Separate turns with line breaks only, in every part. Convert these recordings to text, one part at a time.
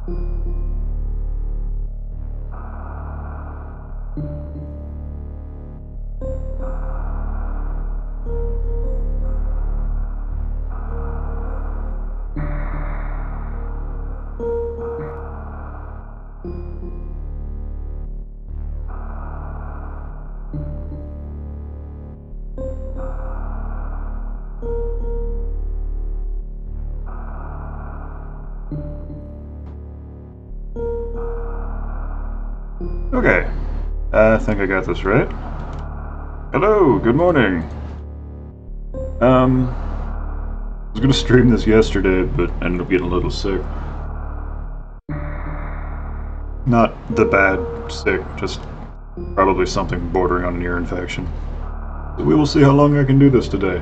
Okay, I think I got this right. Hello, good morning. I was gonna stream this yesterday, but ended up getting a little sick. Not the bad sick, just probably something bordering on an ear infection. So we will see how long I can do this today.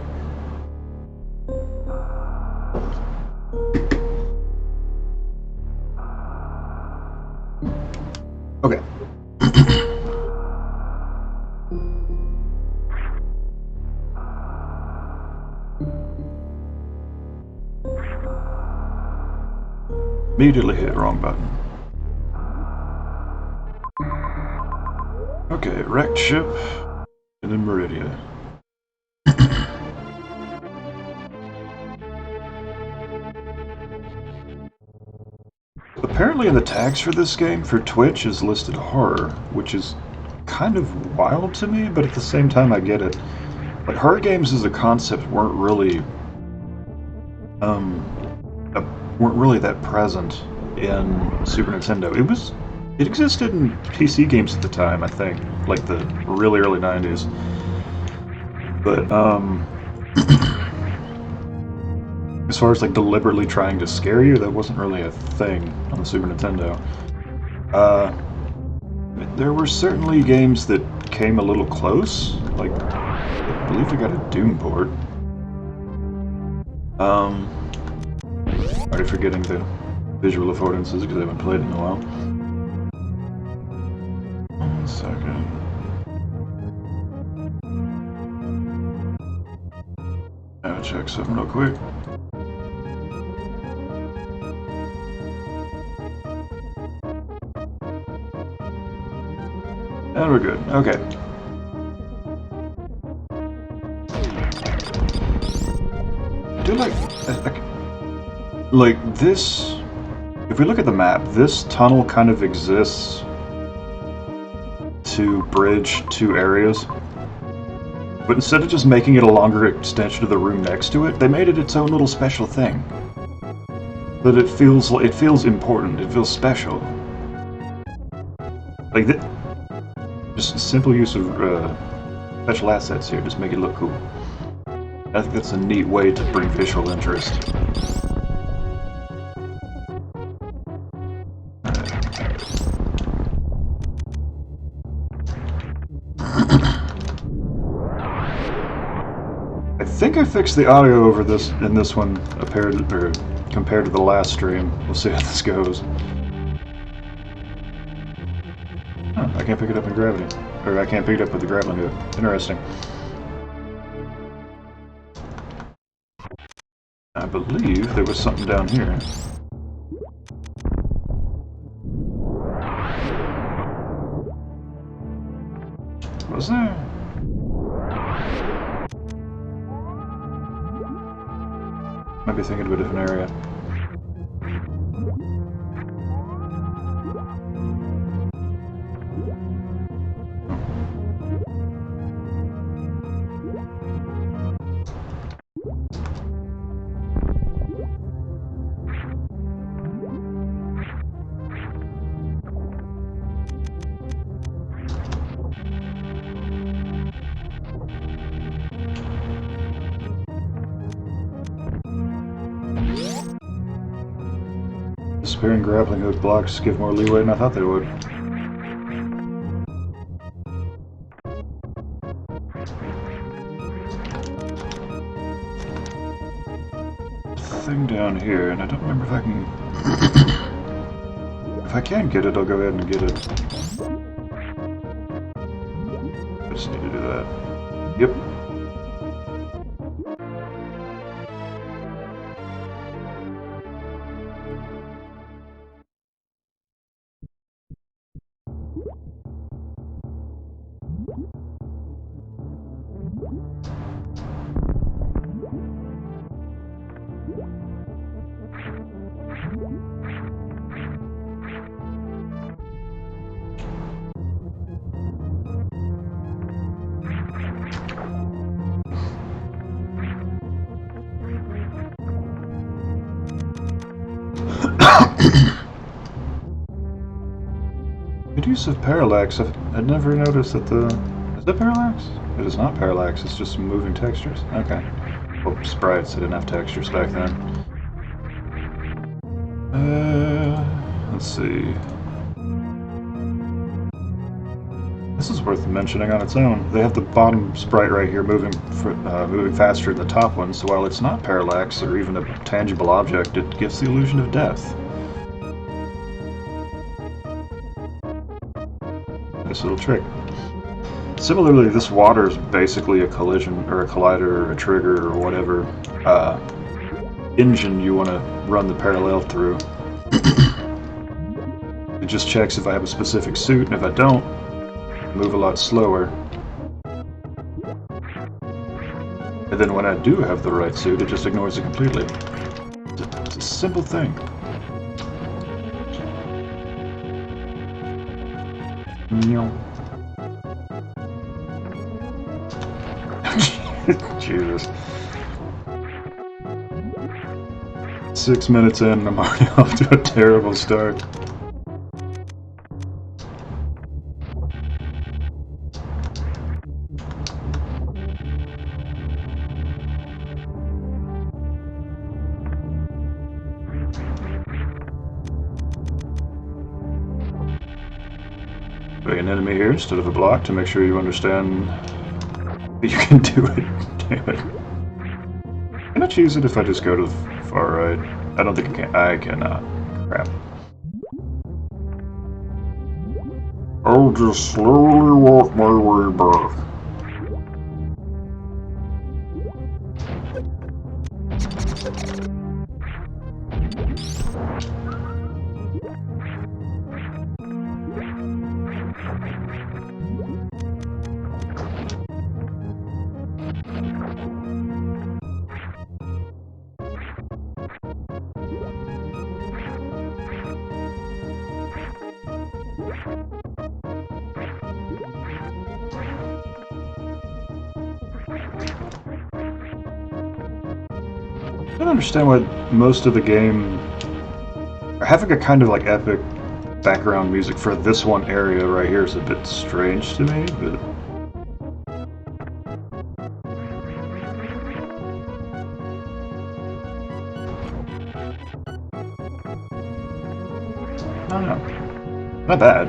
Okay. Immediately hit wrong button. Okay, wrecked ship, and then Meridia. Apparently in the tags for this game, for Twitch, is listed horror, which is kind of wild to me, but at the same time I get it. Like, horror games as a concept weren't really, weren't really that present in Super Nintendo. It existed in PC games at the time, I think, like the really early 90s. But, as far as like deliberately trying to scare you, that wasn't really a thing on the Super Nintendo. There were certainly games that came a little close, like I believe we got a Doom port. Already forgetting the visual affordances because I haven't played it in a while. 1 second. I'll check something real quick. And we're good. Okay. I do like this. If we look at the map, this tunnel kind of exists to bridge two areas. But instead of just making it a longer extension of the room next to it, they made it its own little special thing. That it feels important. It feels special. Like just simple use of special assets here, just make it look cool. I think that's a neat way to bring visual interest. I think I fixed the audio over this in this one compared to the last stream. We'll see how this goes. Huh, I can't pick it up in gravity. Or I can't pick it up with the grappling hook. Interesting. I believe there was something down here. Was there? Might be thinking of a different area. Disappearing grappling hook blocks give more leeway than I thought they would. Thing down here, and I don't remember if I can... If I can get it, I'll go ahead and get it. I just need to do that. Yep. Good use of parallax. I'd never noticed that the... Is that parallax? It is not parallax, it's just moving textures. Okay. Well, sprites, I didn't have textures back then. Let's see. This is worth mentioning on its own. They have the bottom sprite right here moving faster than the top one, so while it's not parallax or even a tangible object, it gives the illusion of depth. Nice little trick. Similarly, this water is basically a collision, or a collider, or a trigger, or whatever engine you want to run the parallel through. It just checks if I have a specific suit, and if I don't, move a lot slower. And then when I do have the right suit, it just ignores it completely. It's a simple thing. Jesus. 6 minutes in and I'm already off to a terrible start. Putting an enemy here instead of a block to make sure you understand that you can do it. Damn it. Can I choose it if I just go to the far right? I don't think I can. I cannot. Crap. I'll just slowly walk my way back. I don't understand why most of the game having a kind of like epic background music for this one area right here is a bit strange to me, but I don't know. Not bad.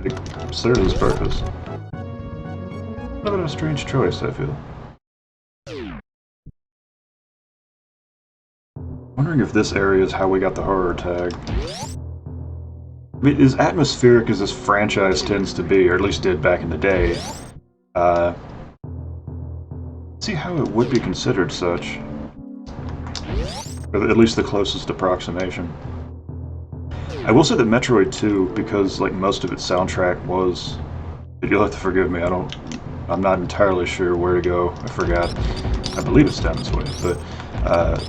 It serves its purpose. Not a strange choice, I feel. Wondering if this area is how we got the horror tag. I mean, as atmospheric as this franchise tends to be, or at least did back in the day, see how it would be considered such. Or at least the closest approximation. I will say that Metroid 2, because like most of its soundtrack was... You'll have to forgive me, I'm not entirely sure where to go, I forgot. I believe it's down this way, but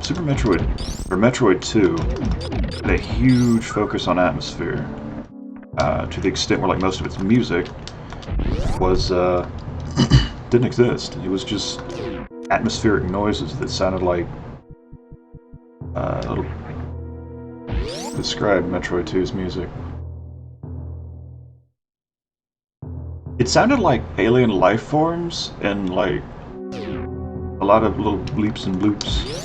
Super Metroid, or Metroid 2, had a huge focus on atmosphere, to the extent where like most of its music was, didn't exist. It was just atmospheric noises that sounded like, it'll describe Metroid 2's music. It sounded like alien life forms and like a lot of little bleeps and bloops.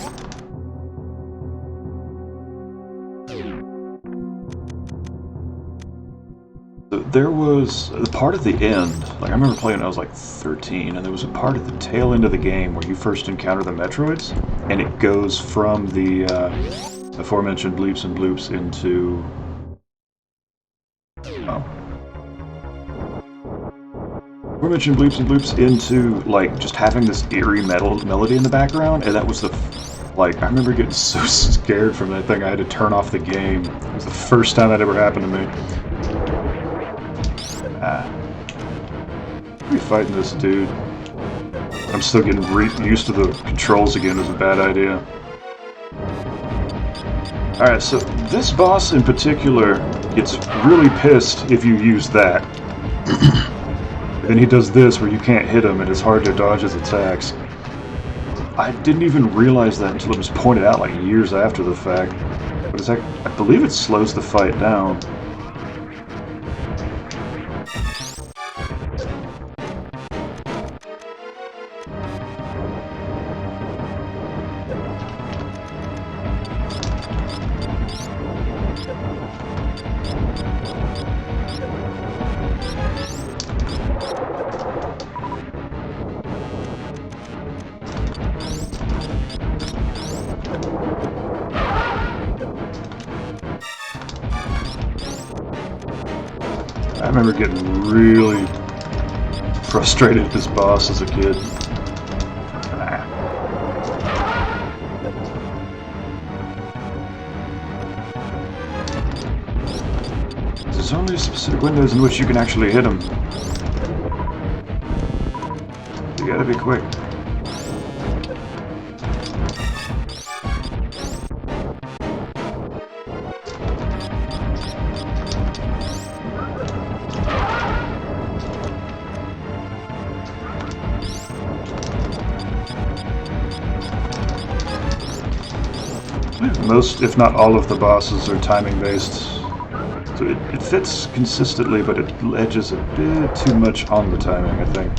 There was the part at the end, like I remember playing when I was like 13, and there was a part at the tail end of the game where you first encounter the Metroids, and it goes from the aforementioned bleeps and bloops into... aforementioned bleeps and bloops into, like, just having this eerie melody in the background, and that was the... Like, I remember getting so scared from that thing I had to turn off the game. It was the first time that ever happened to me. Be fighting this dude. I'm still getting used to the controls again. Is a bad idea. Alright, so this boss in particular gets really pissed if you use that. Then he does this where you can't hit him and it's hard to dodge his attacks. I didn't even realize that until it was pointed out like years after the fact. But it's like, I believe it slows the fight down. I remember getting really frustrated at this boss as a kid. There's only specific windows in which you can actually hit him. You gotta be quick. Most, if not all of the bosses are timing based. So it fits consistently, but it edges a bit too much on the timing, I think.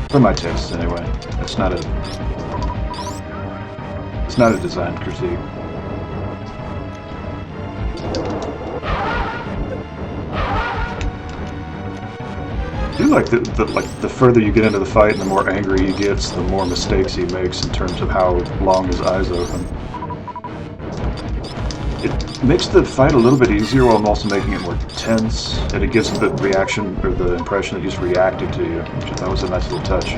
For my taste, anyway. It's not a design critique. I do like the further you get into the fight and the more angry he gets, the more mistakes he makes in terms of how long his eyes open. It makes the fight a little bit easier while I'm also making it more tense, and it gives the reaction, or the impression that he's reacting to you, which I thought was a nice little touch.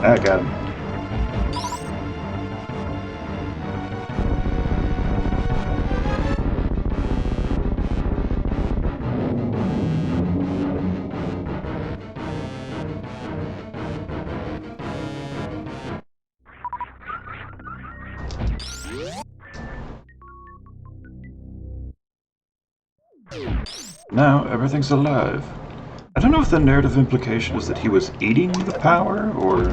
I got him. Now everything's alive. I don't know if the narrative implication is that he was eating the power, or...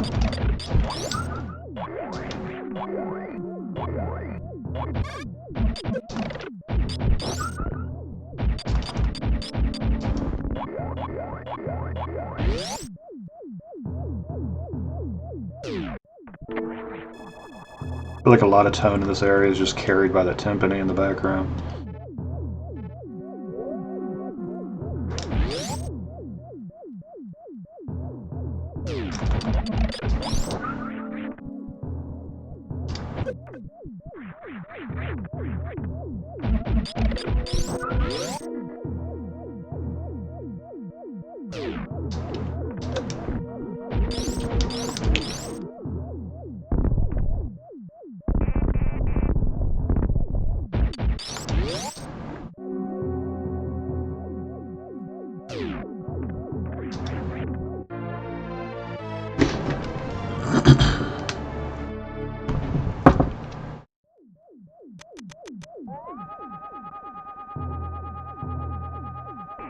I feel like a lot of tone in this area is just carried by that timpani in the background.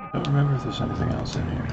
I don't remember if there's anything else in here.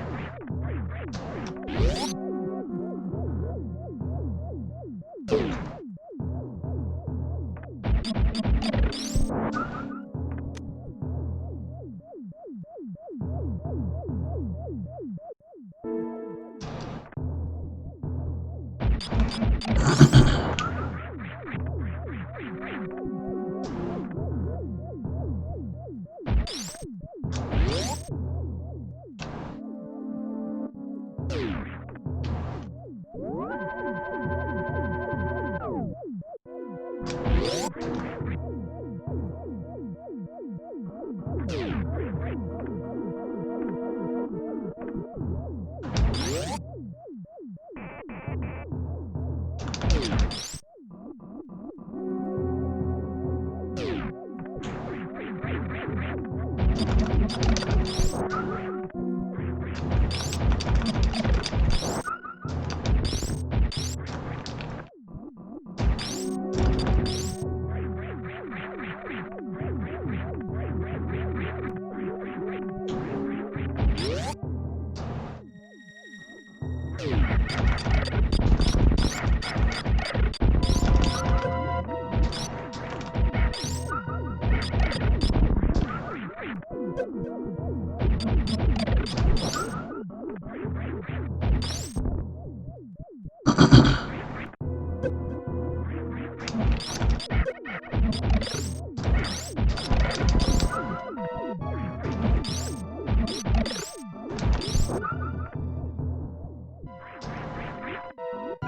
I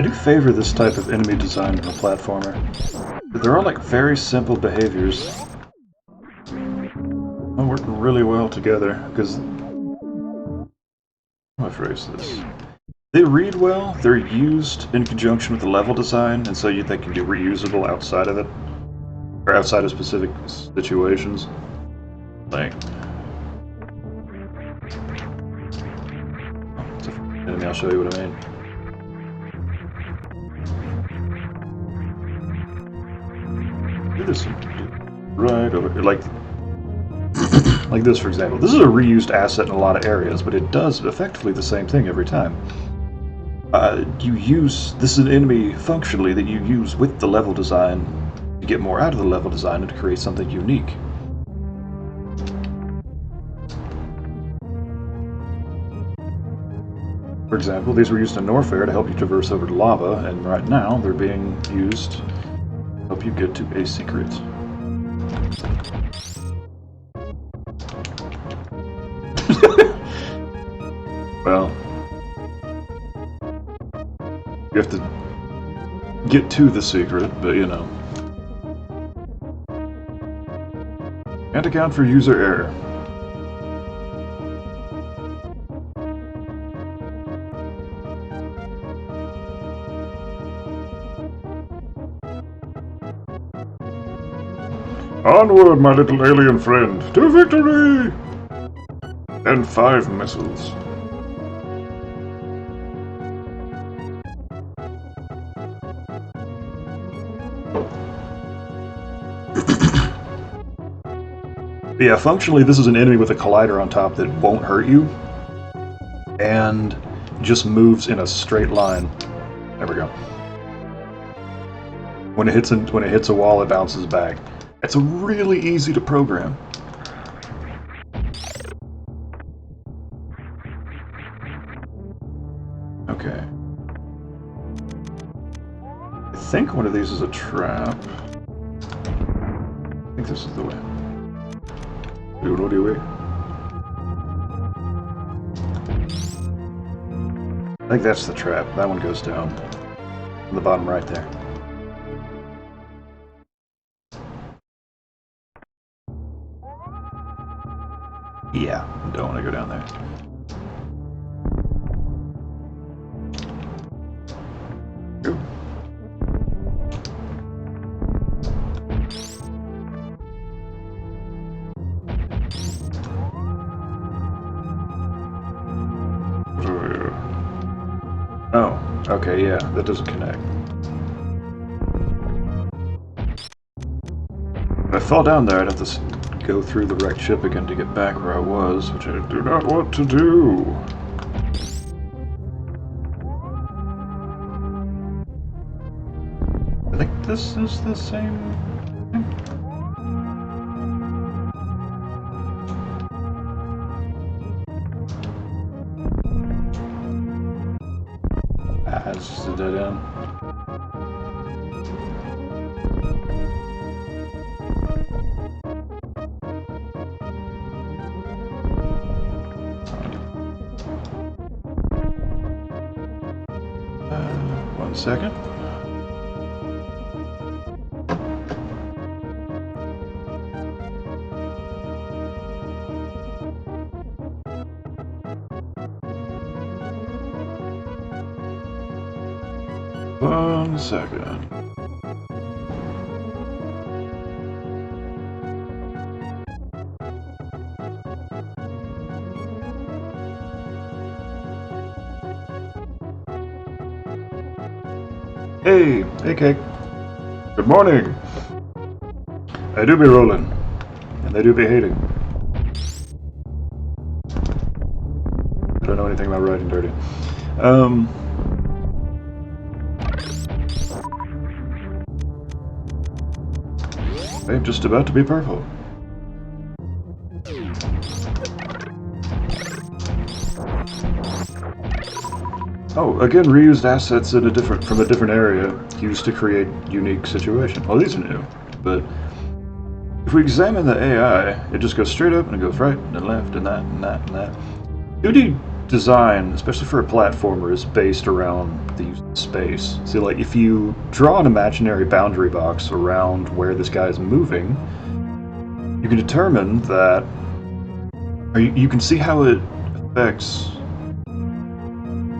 do favor this type of enemy design in a platformer. They're all like very simple behaviors. They work really well together because... how do I phrase this? They read well, they're used in conjunction with the level design, and so they can be reusable outside of it. Or outside of specific situations. Like... oh, it's a enemy, I'll show you what I mean. This right over here, like this, for example. This is a reused asset in a lot of areas, but it does effectively the same thing every time. This is an enemy functionally that you use with the level design to get more out of the level design and to create something unique. For example, these were used in Norfair to help you traverse over lava, and right now they're being used to help you get to a secret. Well, you have to get to the secret, but you know. Can't account for user error. Onward, my little alien friend, to victory! And 5 missiles. Yeah, functionally this is an enemy with a collider on top that won't hurt you, and just moves in a straight line. There we go. When it hits a wall, it bounces back. It's really easy to program. Okay. I think one of these is a trap. I think this is the way. What do we? I think that's the trap. That one goes down. On the bottom right there. Yeah, don't want to go down there. Ooh. Oh, okay, yeah, that doesn't connect. If I fell down there, I'd have to go through the wrecked ship again to get back where I was, which I do not want to do. I think this is the same thing. Ah, it's just a dead end. One second. One second. Hey, Cake. Good morning. I do be rolling, and they do be hating. I don't know anything about riding dirty. I'm just about to be purple. Oh, again, reused assets in from a different area, used to create unique situation. Well, these are new, but if we examine the AI, it just goes straight up and it goes right and left and that and that and that. 2D design, especially for a platformer, is based around the use of space. See, like, if you draw an imaginary boundary box around where this guy is moving, you can determine that, or you can see how it affects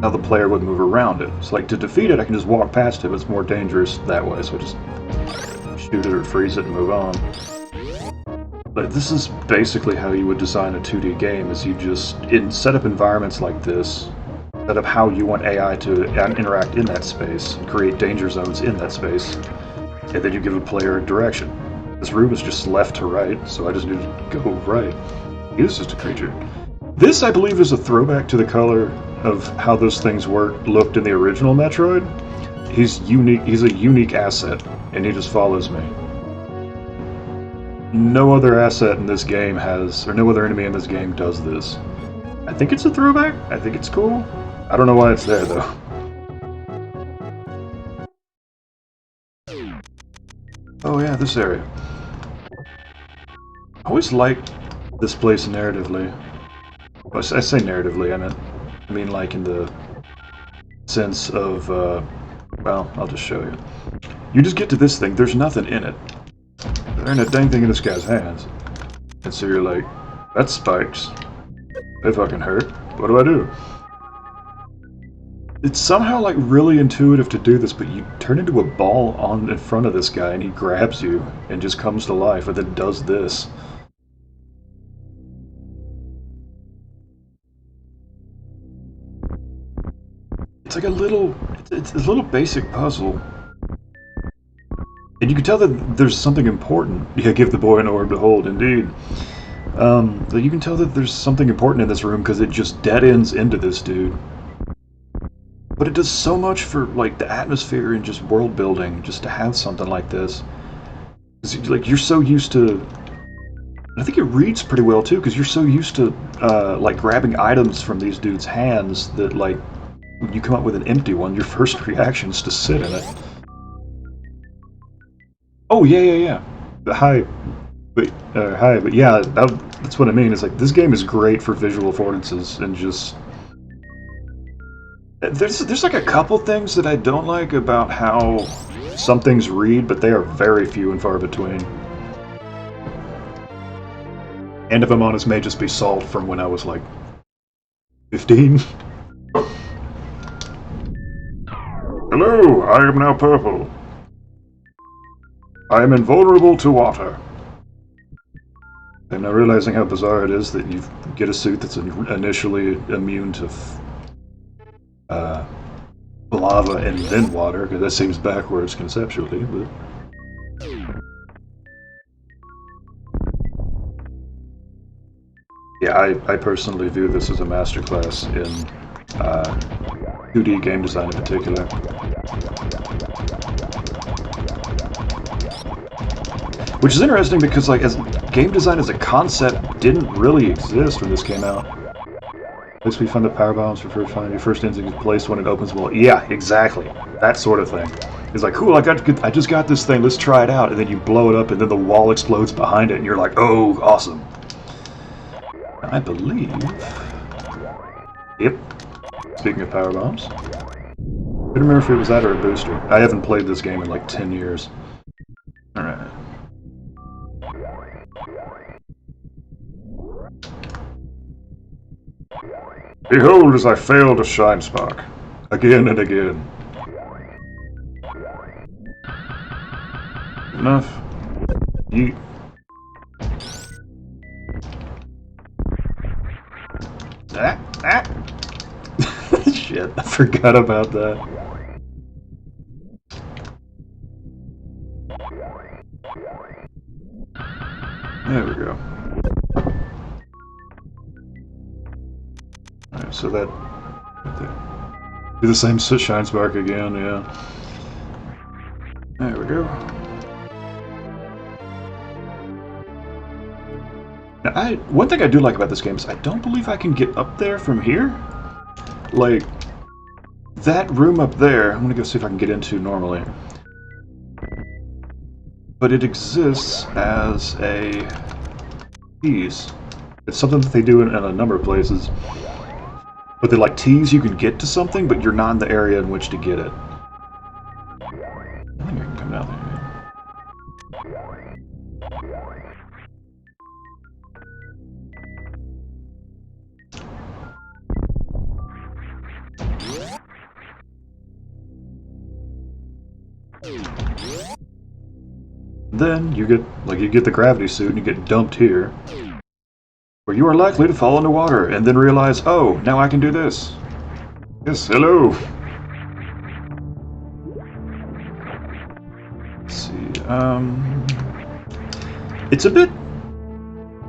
how the player would move around it. So, like, to defeat it, I can just walk past it, but it's more dangerous that way, so I just shoot it or freeze it and move on. But this is basically how you would design a 2D game, is you just set up environments like this, set up how you want AI to interact in that space, and create danger zones in that space, and then you give a player a direction. This room is just left to right, so I just need to go right. He is just a creature. This, I believe, is a throwback to the color of how those things looked in the original Metroid. He's unique. He's a unique asset, and he just follows me. No other asset in this game has, or no other enemy in this game does this. I think it's a throwback. I think it's cool. I don't know why it's there, though. Oh yeah, this area. I always liked this place narratively. Well, I say narratively, I mean like in the sense of, well, I'll just show you. You just get to this thing, there's nothing in it. There ain't a dang thing in this guy's hands. And so you're like, that's spikes. They fucking hurt. What do I do? It's somehow like really intuitive to do this, but you turn into a ball in front of this guy and he grabs you and just comes to life and then does this. It's like it's a little basic puzzle. And you can tell that there's something important. Yeah, give the boy an orb to hold, indeed. But you can tell that there's something important in this room because it just dead ends into this dude. But it does so much for like the atmosphere and just world building, just to have something like this. Like you're so used to, I think it reads pretty well too, because you're so used to like grabbing items from these dudes' hands that like when you come up with an empty one, your first reaction is to sit in it. Oh yeah. Hi, but yeah, that's what I mean. It's like this game is great for visual affordances and just. There's like a couple things that I don't like about how some things read, but they are very few and far between. And if I'm honest, may just be salt from when I was like 15. Hello, I am now purple. I am invulnerable to water. I'm now realizing how bizarre it is that you get a suit that's initially immune to lava and then water, because that seems backwards conceptually, but... Yeah, I personally view this as a masterclass in 2D game design in particular. Which is interesting because, like, as game design as a concept didn't really exist when this came out. Place we find the power bombs for first find your first instinct is placed when it opens. Well, yeah, exactly. That sort of thing. It's like, cool, I just got this thing, let's try it out, and then you blow it up and then the wall explodes behind it and you're like, oh, awesome. I believe... Yep. Speaking of power bombs. I don't remember if it was that or a booster. I haven't played this game in like 10 years. Alright. Behold as I fail to shine spark. Again and again. Enough. Yeet. Shit, I forgot about that. There we go. Alright, so that... Do the same shine spark again, yeah. There we go. Now, one thing I do like about this game is I don't believe I can get up there from here. Like, that room up there, I'm gonna go see if I can get into normally. But it exists as a tease. It's something that they do in a number of places. But they like tease you can get to something, but you're not in the area in which to get it. I think I can come down there. Then you get the gravity suit and you get dumped here, where you are likely to fall into water and then realize, oh, now I can do this. Yes, hello. Let's see. It's a bit.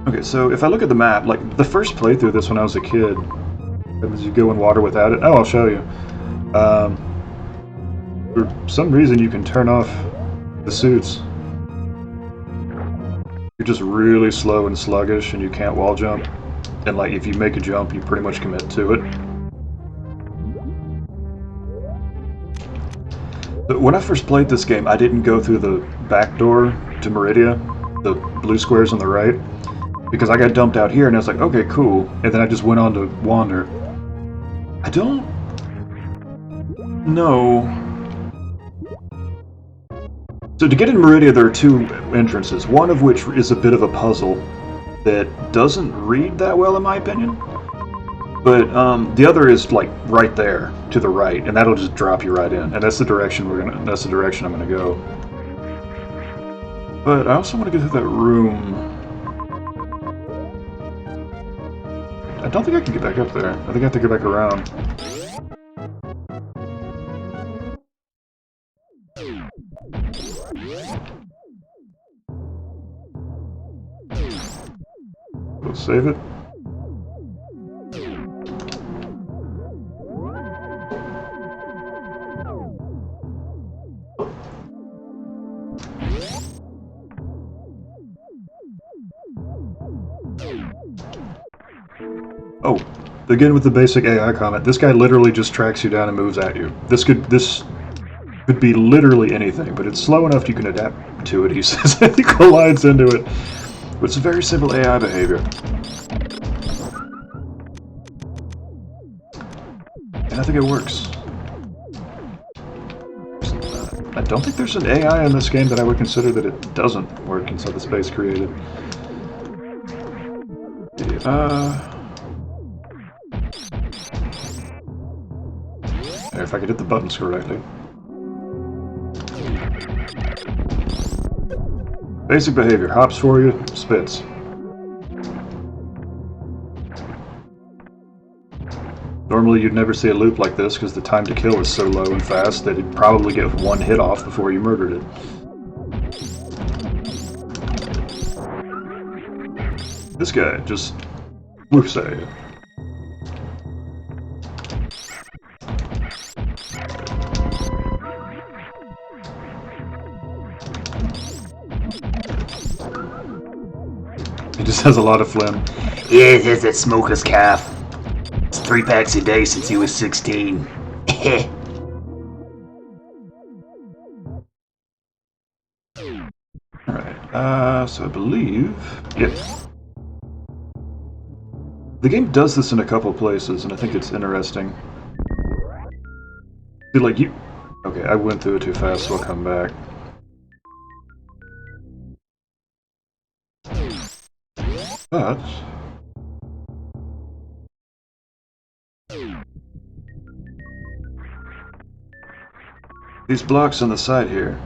Okay, so if I look at the map, like the first playthrough of this when I was a kid, as you go in water without it. Oh, I'll show you. For some reason, you can turn off the suits. You're just really slow and sluggish, and you can't wall jump. And like, if you make a jump, you pretty much commit to it. But when I first played this game, I didn't go through the back door to Meridia, the blue squares on the right, because I got dumped out here, and I was like, okay, cool. And then I just went on to wander. I don't know. So to get in Meridia, there are two entrances, one of which is a bit of a puzzle that doesn't read that well, in my opinion. But the other is like right there to the right, and that'll just drop you right in. And that's the direction That's the direction I'm gonna go. But I also want to get through that room. I don't think I can get back up there. I think I have to go back around. Let's save it. Oh, again with the basic AI comment, this guy literally just tracks you down and moves at you. This could be literally anything, but it's slow enough you can adapt to it, he says. He collides into it. But it's a very simple AI behavior. And I think it works. I don't think there's an AI in this game that I would consider that it doesn't work inside the space created. If I could hit the buttons correctly. Basic behavior. Hops for you, spits. Normally you'd never see a loop like this because the time to kill is so low and fast that it'd probably get one hit off before you murdered it. This guy just woofs at you. He just has a lot of phlegm.
Yeah, there's that smoker's calf. It's 3 packs a day since he was 16.
Alright, so I believe... Yep. The game does this in a couple places, and I think it's interesting. See, like, you... Okay, I went through it too fast, so I'll come back. But... these blocks on the side here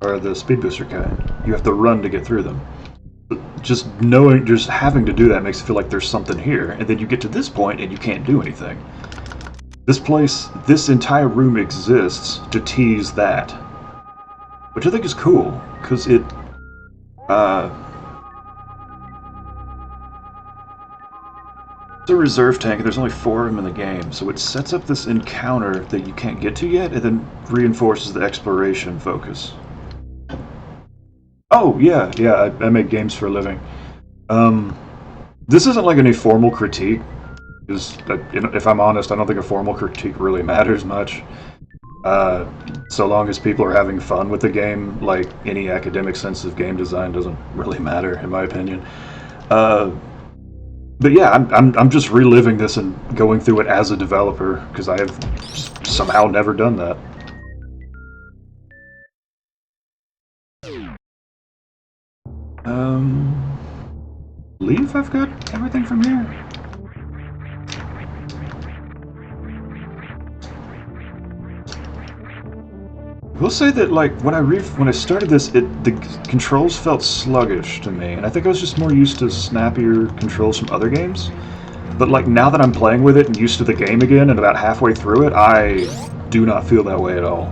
are the speed booster kind. You have to run to get through them. But just having to do that makes it feel like there's something here, and then you get to this point and you can't do anything. This entire room exists to tease that. Which I think is cool, because it, it's a reserve tank, and there's only 4 of them in the game, so it sets up this encounter that you can't get to yet, and then reinforces the exploration focus. Oh, yeah, I make games for a living. This isn't like any formal critique, because if I'm honest, I don't think a formal critique really matters much. So long as people are having fun with the game, like any academic sense of game design doesn't really matter, in my opinion. But yeah, I'm just reliving this and going through it as a developer, because I have somehow never done that. Believe I've got everything from here. I will say that, like, when I started this, the controls felt sluggish to me, and I think I was just more used to snappier controls from other games. But like now that I'm playing with it and used to the game again, and about halfway through it, I do not feel that way at all.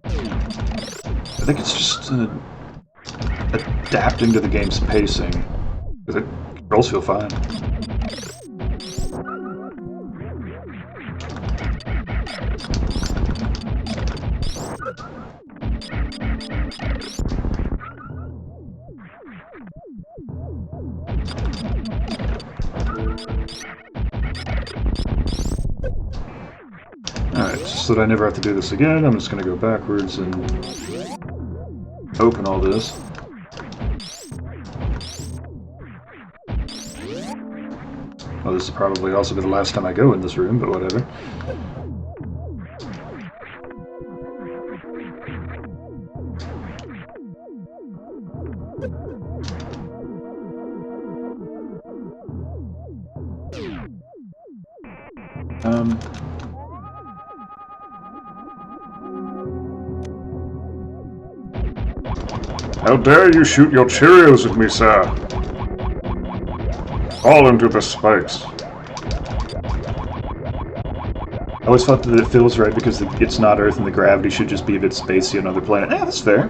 I think it's just adapting to the game's pacing, because the controls feel fine. Alright, so that I never have to do this again, I'm just going to go backwards and open all this. Well, this will probably also be the last time I go in this room, but whatever. How dare you shoot your Cheerios at me, sir? Fall into the spikes. I always thought that it feels right because it's not Earth and the gravity should just be a bit spacey on another planet. Yeah, that's fair.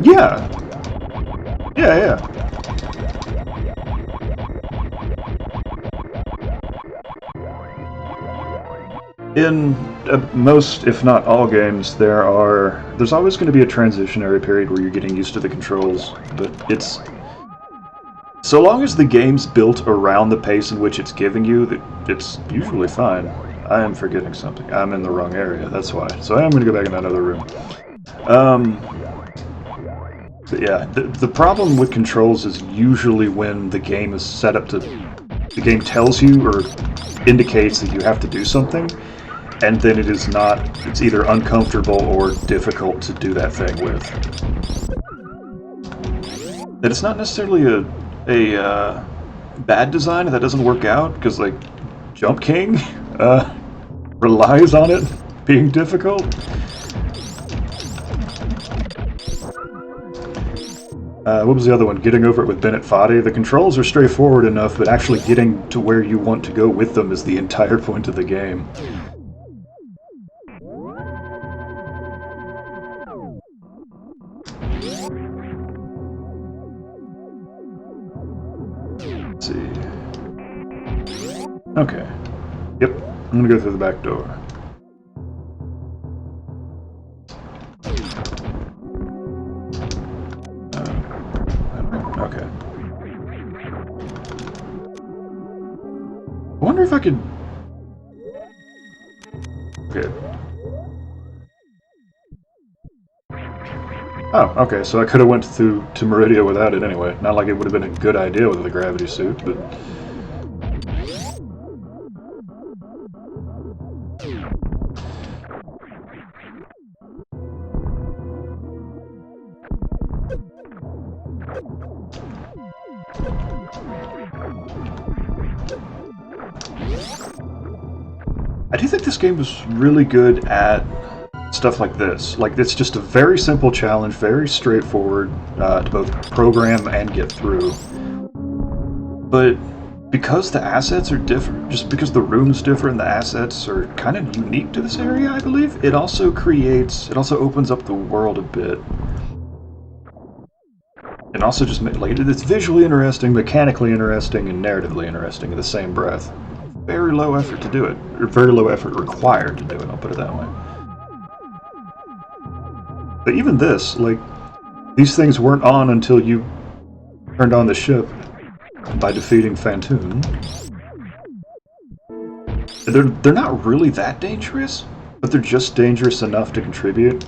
Yeah. Yeah. In most, if not all games, there's always going to be a transitionary period where you're getting used to the controls, but it's... So long as the game's built around the pace in which it's giving you, it's usually fine. I am forgetting something. I'm in the wrong area, that's why. So I am going to go back in that other room. But yeah, the problem with controls is usually when the game is set up to... The game tells you or indicates that you have to do something, and then it is not, it's either uncomfortable or difficult to do that thing with. That it's not necessarily a bad design that doesn't work out, because like Jump King relies on it being difficult. What was the other one? Getting over it with Bennett Foddy. The controls are straightforward enough, but actually getting to where you want to go with them is the entire point of the game. Let's see. Okay. Yep, I'm gonna go through the back door. Okay. I wonder if I could... Okay. Oh, okay, so I could have went to Meridia without it anyway. Not like it would have been a good idea with the gravity suit, but... I do think this game was really good at stuff like this. Like, it's just a very simple challenge, very straightforward to both program and get through. But because the assets are different, just because the room's different, the assets are kind of unique to this area, I believe, it also opens up the world a bit. And also just, like, it's visually interesting, mechanically interesting, and narratively interesting in the same breath. Very low effort to do it, or very low effort required to do it, I'll put it that way. But even this, like, These things weren't on until you turned on the ship by defeating Phantoon. They're not really that dangerous, but they're just dangerous enough to contribute.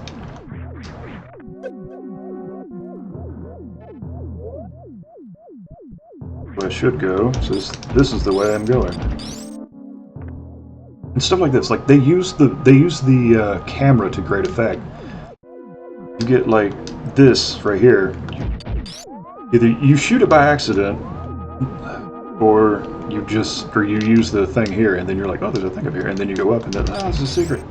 Where I should go, so this is the way I'm going. And stuff like this, like they use the camera to great effect. You get like this right here. Either you shoot it by accident, or you use the thing here, and then you're like, oh, there's a thing up here, and then you go up, and then it's a secret.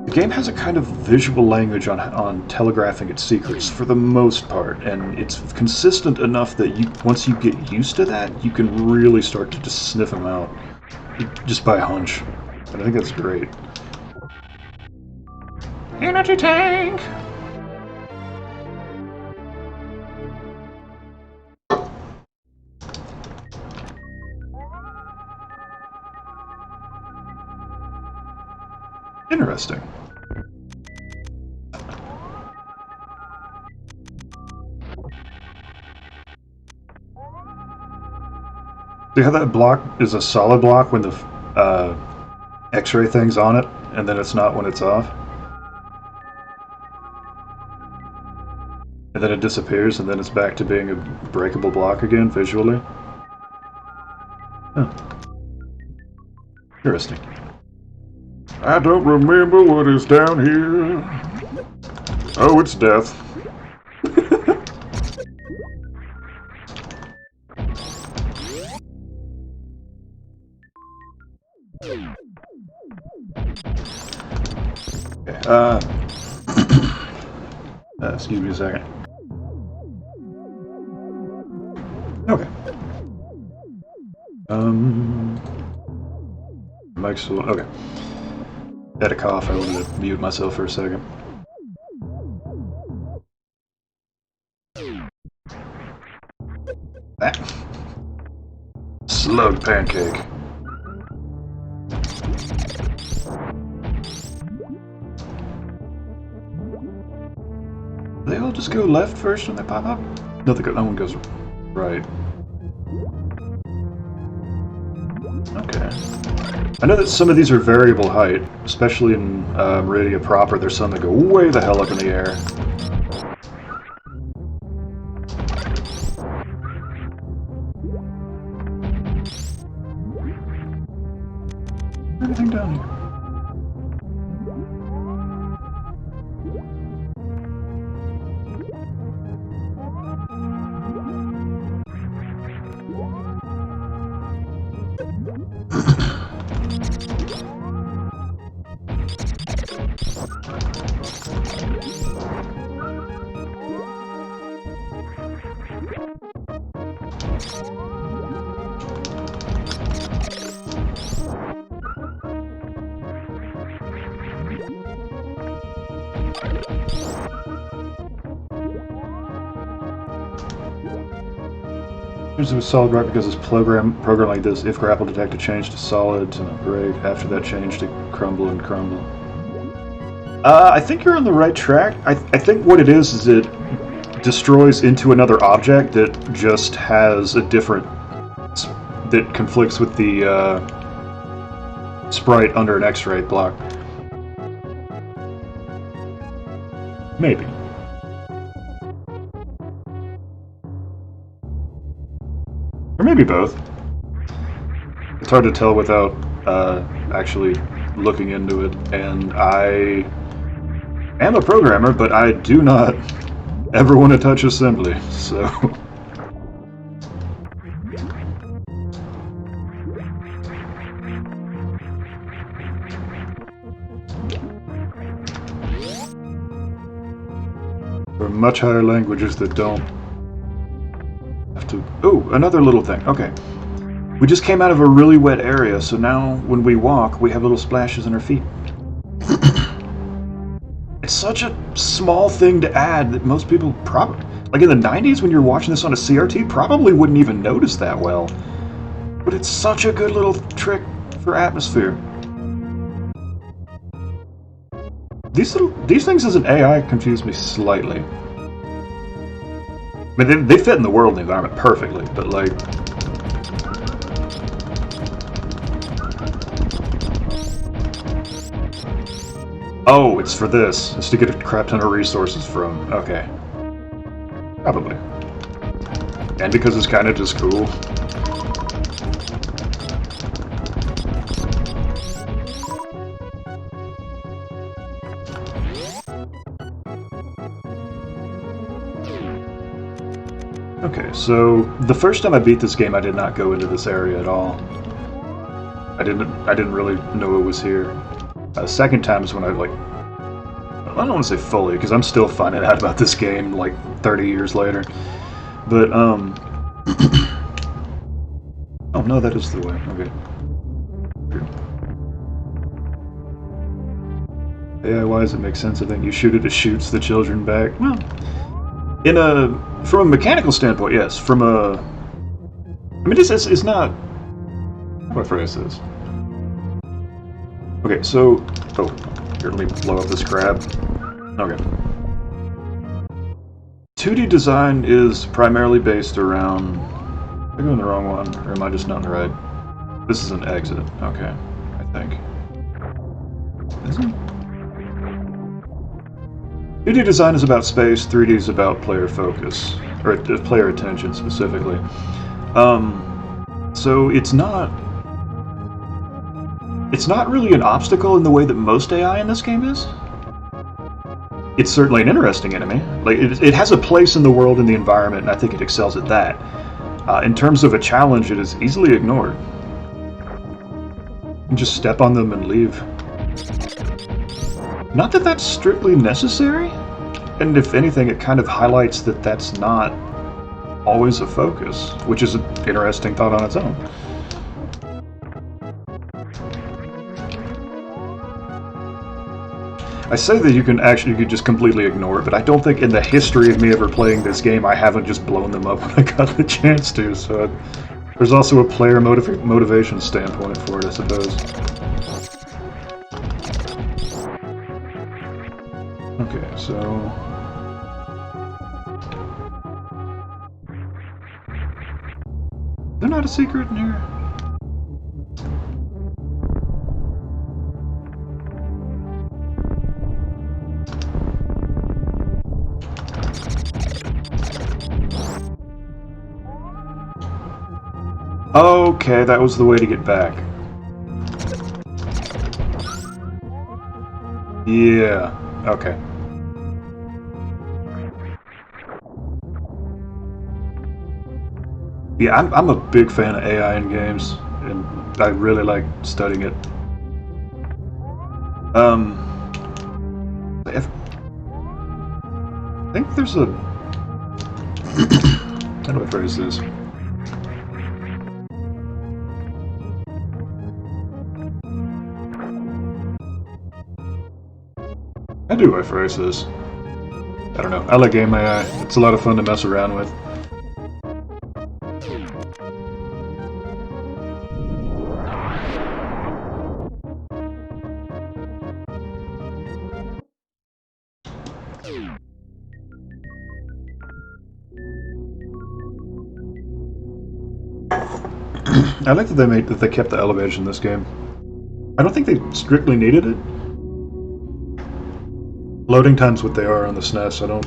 The game has a kind of visual language on telegraphing its secrets for the most part, and it's consistent enough that once you get used to that, you can really start to just sniff them out just by hunch. And I think that's great. Energy tank! Interesting. See how that block is a solid block when the X-ray thing's on it, and then it's not when it's off? And then it disappears, and then it's back to being a breakable block again, visually? Oh. Interesting. I don't remember what is down here. Oh, it's death. Okay, excuse me a second. Okay. Mike's still... Okay. I had a cough, I wanted to mute myself for a second. That. Slug pancake. They all just go left first when they pop up? No, no one goes right. Okay. I know that some of these are variable height, especially in Meridia proper. There's some that go way the hell up in the air. Anything down here? Here's a solid rock because this program like this, if grapple detect, to change to solid to break, after that change to crumble and crumble. I think you're on the right track. I think what it is it destroys into another object that just has a different... that conflicts with the sprite under an X-ray block. Maybe. Or maybe both. It's hard to tell without actually looking into it, and I am a programmer, but I do not ever want to touch assembly, so... There are much higher languages that don't have to... Oh, another little thing. Okay. We just came out of a really wet area, so now when we walk, we have little splashes in our feet. It's such a small thing to add that most people probably... Like in the 90s, when you're watching this on a CRT, probably wouldn't even notice that well. But it's such a good little trick for atmosphere. these things as an AI confuse me slightly. I mean, they fit in the world and the environment perfectly, but like... Oh, it's for this. It's to get a crap ton of resources from. Okay. Probably. And because it's kind of just cool. Okay, so the first time I beat this game, I did not go into this area at all. I didn't really know it was here. Second time is when I don't want to say fully, because I'm still finding out about this game like 30 years later. But oh no, that is the way. Okay. Yeah, why does it make sense? I think you shoot it shoots the children back. Well, from a mechanical standpoint, yes. From a, I mean, this is not. What phrase is? Okay, so here, let me blow up this crab. Okay. 2D design is primarily based around. Am I going the wrong one, or am I just not in the right? This is an exit. Okay, I think. Is it? 2D design is about space, 3D is about player focus, or player attention specifically. So it's not really an obstacle in the way that most AI in this game is. It's certainly an interesting enemy. Like it has a place in the world and the environment, and I think it excels at that. In terms of a challenge, it is easily ignored. You can just step on them and leave. Not that that's strictly necessary, and if anything, it kind of highlights that that's not always a focus, which is an interesting thought on its own. I say that you could just completely ignore it, but I don't think in the history of me ever playing this game I haven't just blown them up when I got the chance to, so there's also a player motivation standpoint for it, I suppose. Okay, so... Is there not a secret in here? Okay, that was the way to get back. Yeah, okay. Yeah, I'm a big fan of AI in games, and I really like studying it. I think there's a... How do I phrase this? How do I phrase this? I don't know. I like game AI. It's a lot of fun to mess around with. I like that they kept the elevation in this game. I don't think they strictly needed it. Loading times what they are on the SNES, I don't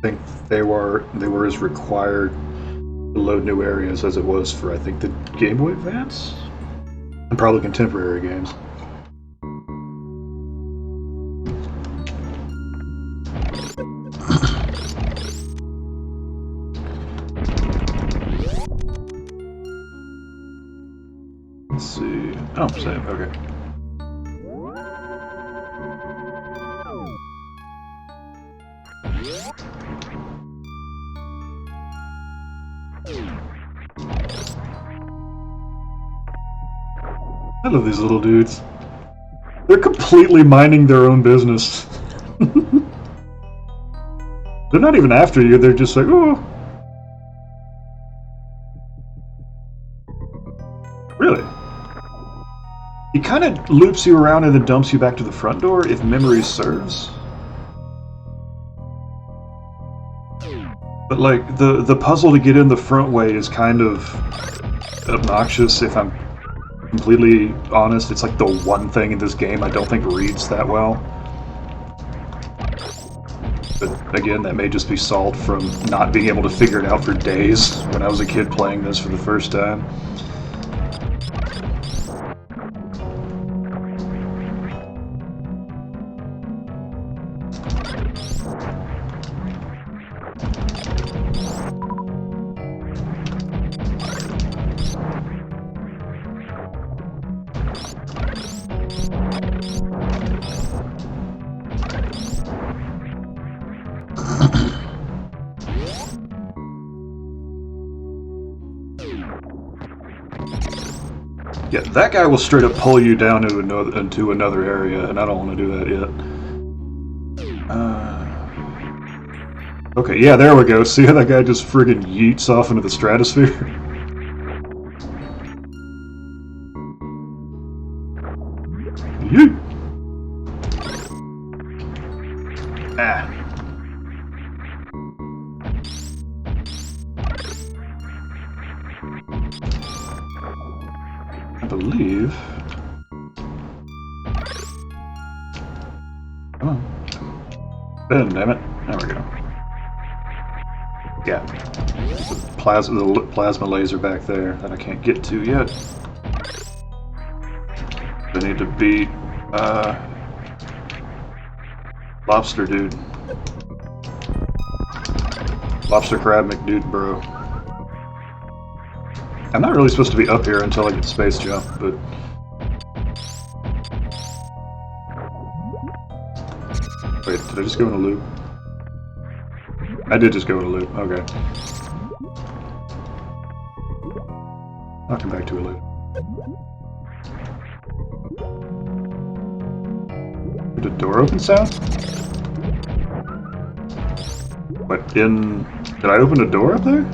think they were as required to load new areas as it was for, I think, the Game Boy Advance? And probably contemporary games. Let's see. Oh, save. Okay. I love these little dudes. They're completely minding their own business. They're not even after you, they're just like, oh. Really? kind of loops you around and then dumps you back to the front door, if memory serves. But like, the puzzle to get in the front way is kind of obnoxious, if I'm completely honest. It's like the one thing in this game I don't think reads that well. But again, that may just be solved from not being able to figure it out for days when I was a kid playing this for the first time. Yeah, that guy will straight up pull you down into another area, and I don't want to do that yet. Okay, yeah, there we go. See how that guy just friggin' yeets off into the stratosphere? Yeet! Ah. I believe... Come on. Ben, damn it. There we go. Yeah. The plasma laser back there that I can't get to yet. I need to beat, Lobster Dude. Lobster Crab McDude, bro. I'm not really supposed to be up here until I get Space Jump, but... Wait, did I just go in a loop? I did just go in a loop, okay. I'll come back to it later. Did a door open sound? What, did I open a door up there?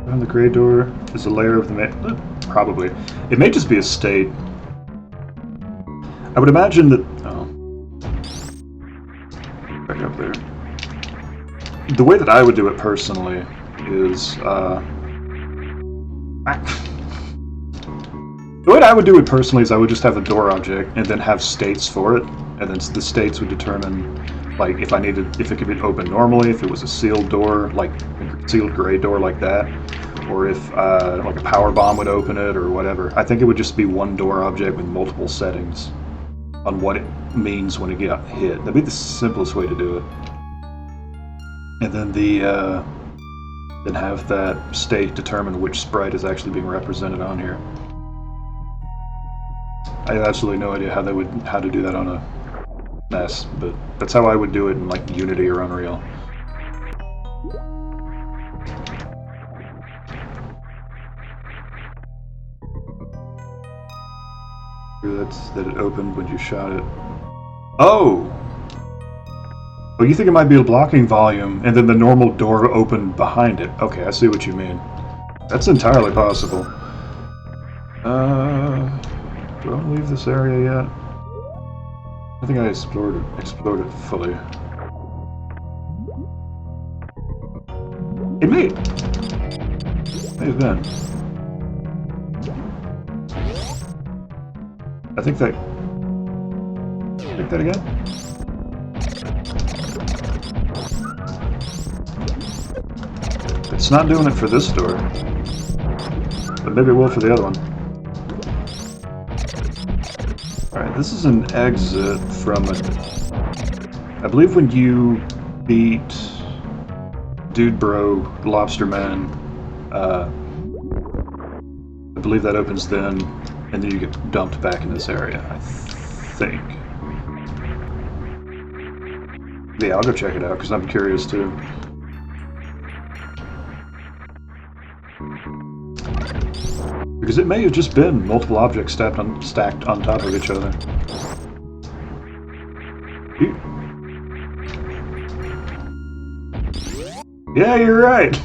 Behind the gray door is a layer of the probably. It may just be a state. I would imagine that... Oh. Back up there. The way that I would do it personally is... The way I would do it personally is I would just have a door object and then have states for it. And then the states would determine, like, if it could be open normally, if it was a sealed door, like a sealed gray door like that, or if like a power bomb would open it or whatever. I think it would just be one door object with multiple settings on what it means when it got hit. That'd be the simplest way to do it. And then then have that state determine which sprite is actually being represented on here. I have absolutely no idea how to do that on a NES, but that's how I would do it in like Unity or Unreal. That it opened when you shot it. Oh! Oh, you think it might be a blocking volume, and then the normal door opened behind it. Okay, I see what you mean. That's entirely possible. Do I want to leave this area yet? I think I explored it fully. It may have been. I think that again? It's not doing it for this door, but maybe it will for the other one. Alright, this is an exit from I believe when you beat Dude Bro, Lobster Man, I believe that opens then, and then you get dumped back in this area, I think. Yeah, I'll go check it out, because I'm curious too. Because it may have just been multiple objects stacked on top of each other. Yeah, you're right.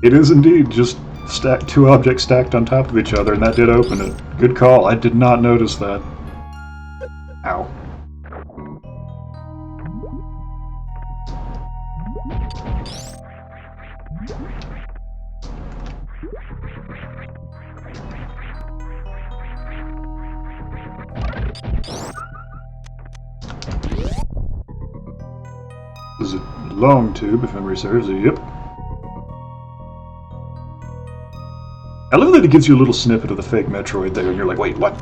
It is indeed just two objects stacked on top of each other, and that did open it. Good call. I did not notice that. Ow. This is a long tube, if memory serves. Yep. I love that it gives you a little snippet of the fake Metroid there, and you're like, wait, what?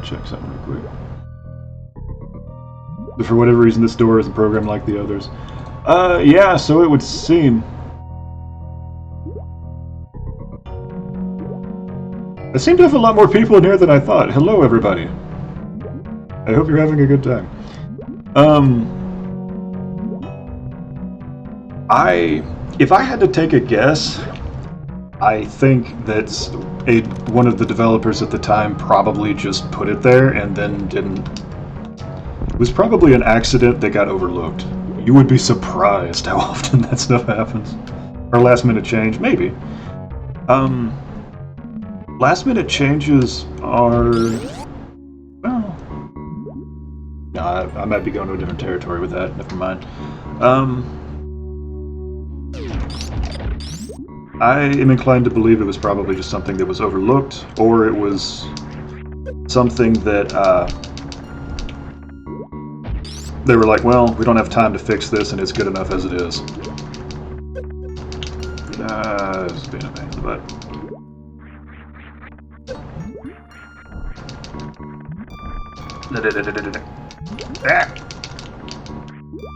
Check something real quick. But for whatever reason, this door isn't programmed like the others. Yeah, so it would seem. I seem to have a lot more people in here than I thought. Hello, everybody. I hope you're having a good time. If I had to take a guess, I think that one of the developers at the time probably just put it there and then didn't. It was probably an accident that got overlooked. You would be surprised how often that stuff happens. Or last minute change, maybe. Last minute changes are... well... no, I might be going to a different territory with that, never mind. I am inclined to believe it was probably just something that was overlooked, or it was something that they were like, well, we don't have time to fix this and it's good enough as it is. It's being a pain in the butt.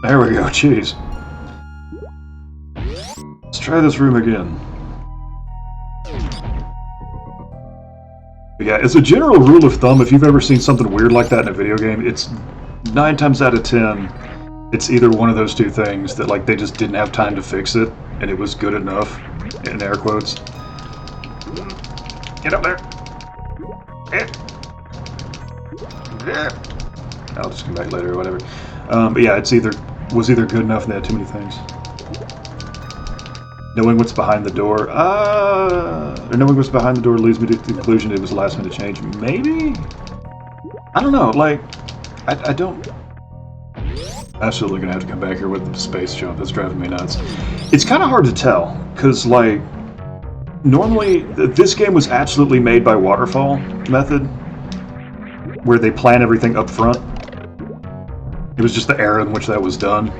There we go, jeez. Let's try this room again. But yeah, as a general rule of thumb, if you've ever seen something weird like that in a video game, it's 9 times out of 10, it's either one of those two things that like they just didn't have time to fix it, and it was good enough, in air quotes. Get up there! I'll just come back later or whatever. But yeah, was either good enough and they had too many things. Knowing what's behind the door, or knowing what's behind the door leads me to the conclusion it was a last minute change. Maybe? I don't know, like, I don't... Absolutely gonna have to come back here with the space jump, that's driving me nuts. It's kind of hard to tell, because, like, normally, this game was absolutely made by waterfall method, where they plan everything up front. It was just the era in which that was done.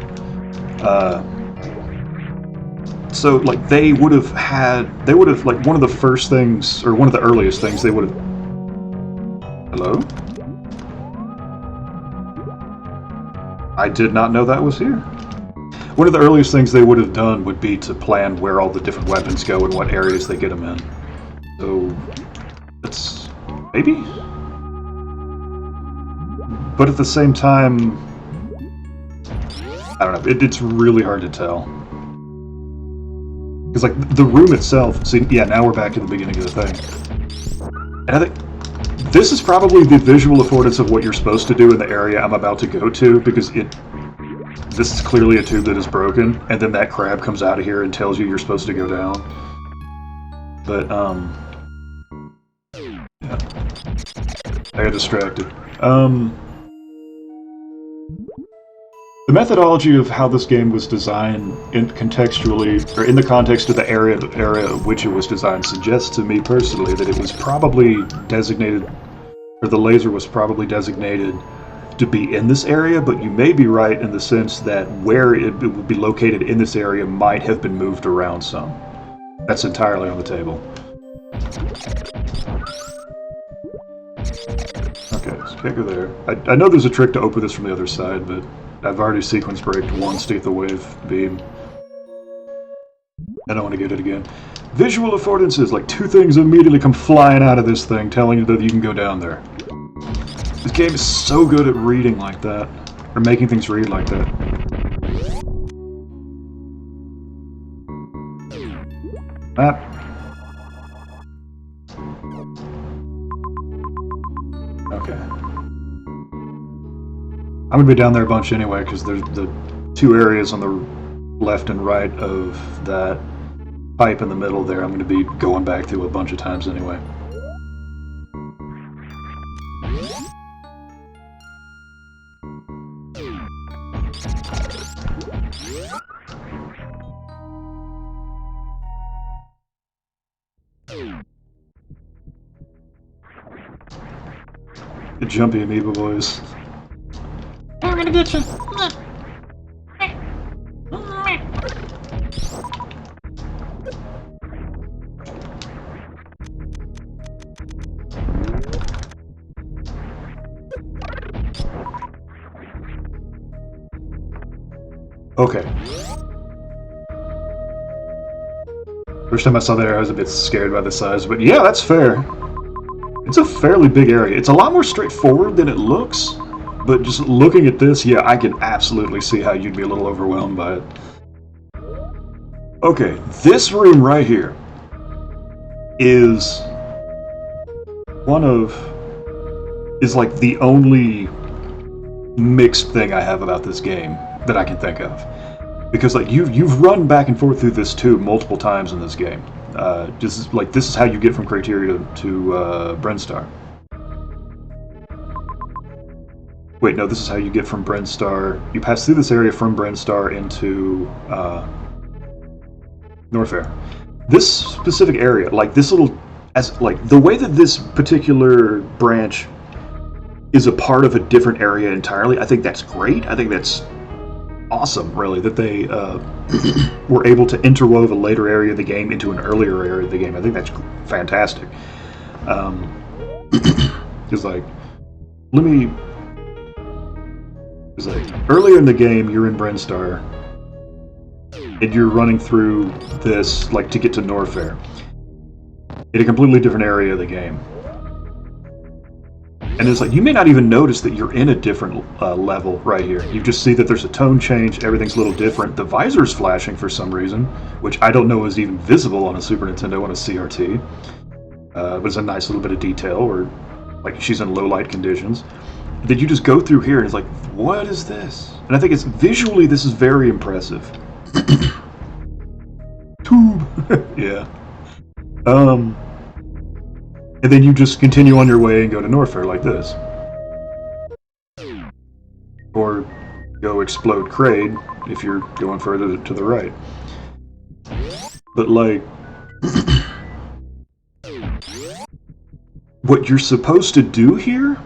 So, like, they would have, like, one of the first things, or one of the earliest things they would have... Hello? I did not know that was here. One of the earliest things they would have done would be to plan where all the different weapons go and what areas they get them in. So, that's... maybe? But at the same time... I don't know, it's really hard to tell. Because, like, the room itself... See, yeah, now we're back to the beginning of the thing. And I think this is probably the visual affordance of what you're supposed to do in the area I'm about to go to, because this is clearly a tube that is broken, and then that crab comes out of here and tells you you're supposed to go down. But, yeah. I got distracted. The methodology of how this game was designed contextually, or in the context of the area of which it was designed, suggests to me personally that it was probably designated, or the laser was probably designated to be in this area, but you may be right in the sense that where it would be located in this area might have been moved around some. That's entirely on the table. Okay, so can't go there. I know there's a trick to open this from the other side, but I've already sequence braked once to get the wave beam. I don't want to get it again. Visual affordances, like 2 things immediately come flying out of this thing telling you that you can go down there. This game is so good at reading like that, or making things read like that. Map. Okay. I'm gonna be down there a bunch anyway, because there's the two areas on the left and right of that pipe in the middle there. I'm gonna be going back through a bunch of times anyway. The jumpy amoeba boys.
I'm gonna get you.
Okay. First time I saw that area, I was a bit scared by the size, but yeah, that's fair. It's a fairly big area. It's a lot more straightforward than it looks, but just looking at this, yeah, I can absolutely see how you'd be a little overwhelmed by it. Okay, this room right here is like the only mixed thing I have about this game that I can think of. Because like you've run back and forth through this tube multiple times in this game. Just like this is how you get from Criteria to Brinstar. Wait, no, this is how you get from Brinstar. You pass through this area from Brinstar into Norfair. This specific area, like this little, as like the way that this particular branch is a part of a different area entirely, I think that's great. I think that's awesome, really, that they were able to interwove a later area of the game into an earlier area of the game. I think that's fantastic. It's like, it's like, earlier in the game, you're in Brinstar, and you're running through this, like, to get to Norfair, in a completely different area of the game. And it's like, you may not even notice that you're in a different level right here. You just see that there's a tone change, everything's a little different. The visor's flashing for some reason, which I don't know is even visible on a Super Nintendo on a CRT. But it's a nice little bit of detail where, like, she's in low light conditions. Then you just go through here and it's like, what is this? And I think it's, visually, this is very impressive. Tube! Yeah. And then you just continue on your way and go to Norfair like this. Or go explode Kraid if you're going further to the right. But like, what you're supposed to do here,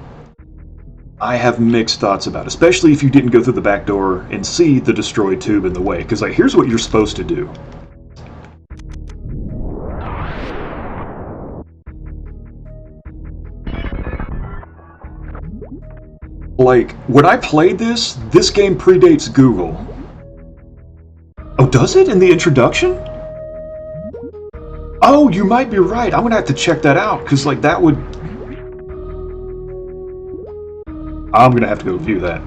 I have mixed thoughts about, especially if you didn't go through the back door and see the destroyed tube in the way. Because like, here's what you're supposed to do. Like, when I played this game predates Google. Oh, does it? In the introduction? Oh, you might be right. I'm gonna have to check that out, because, like, that would... I'm gonna have to go view that.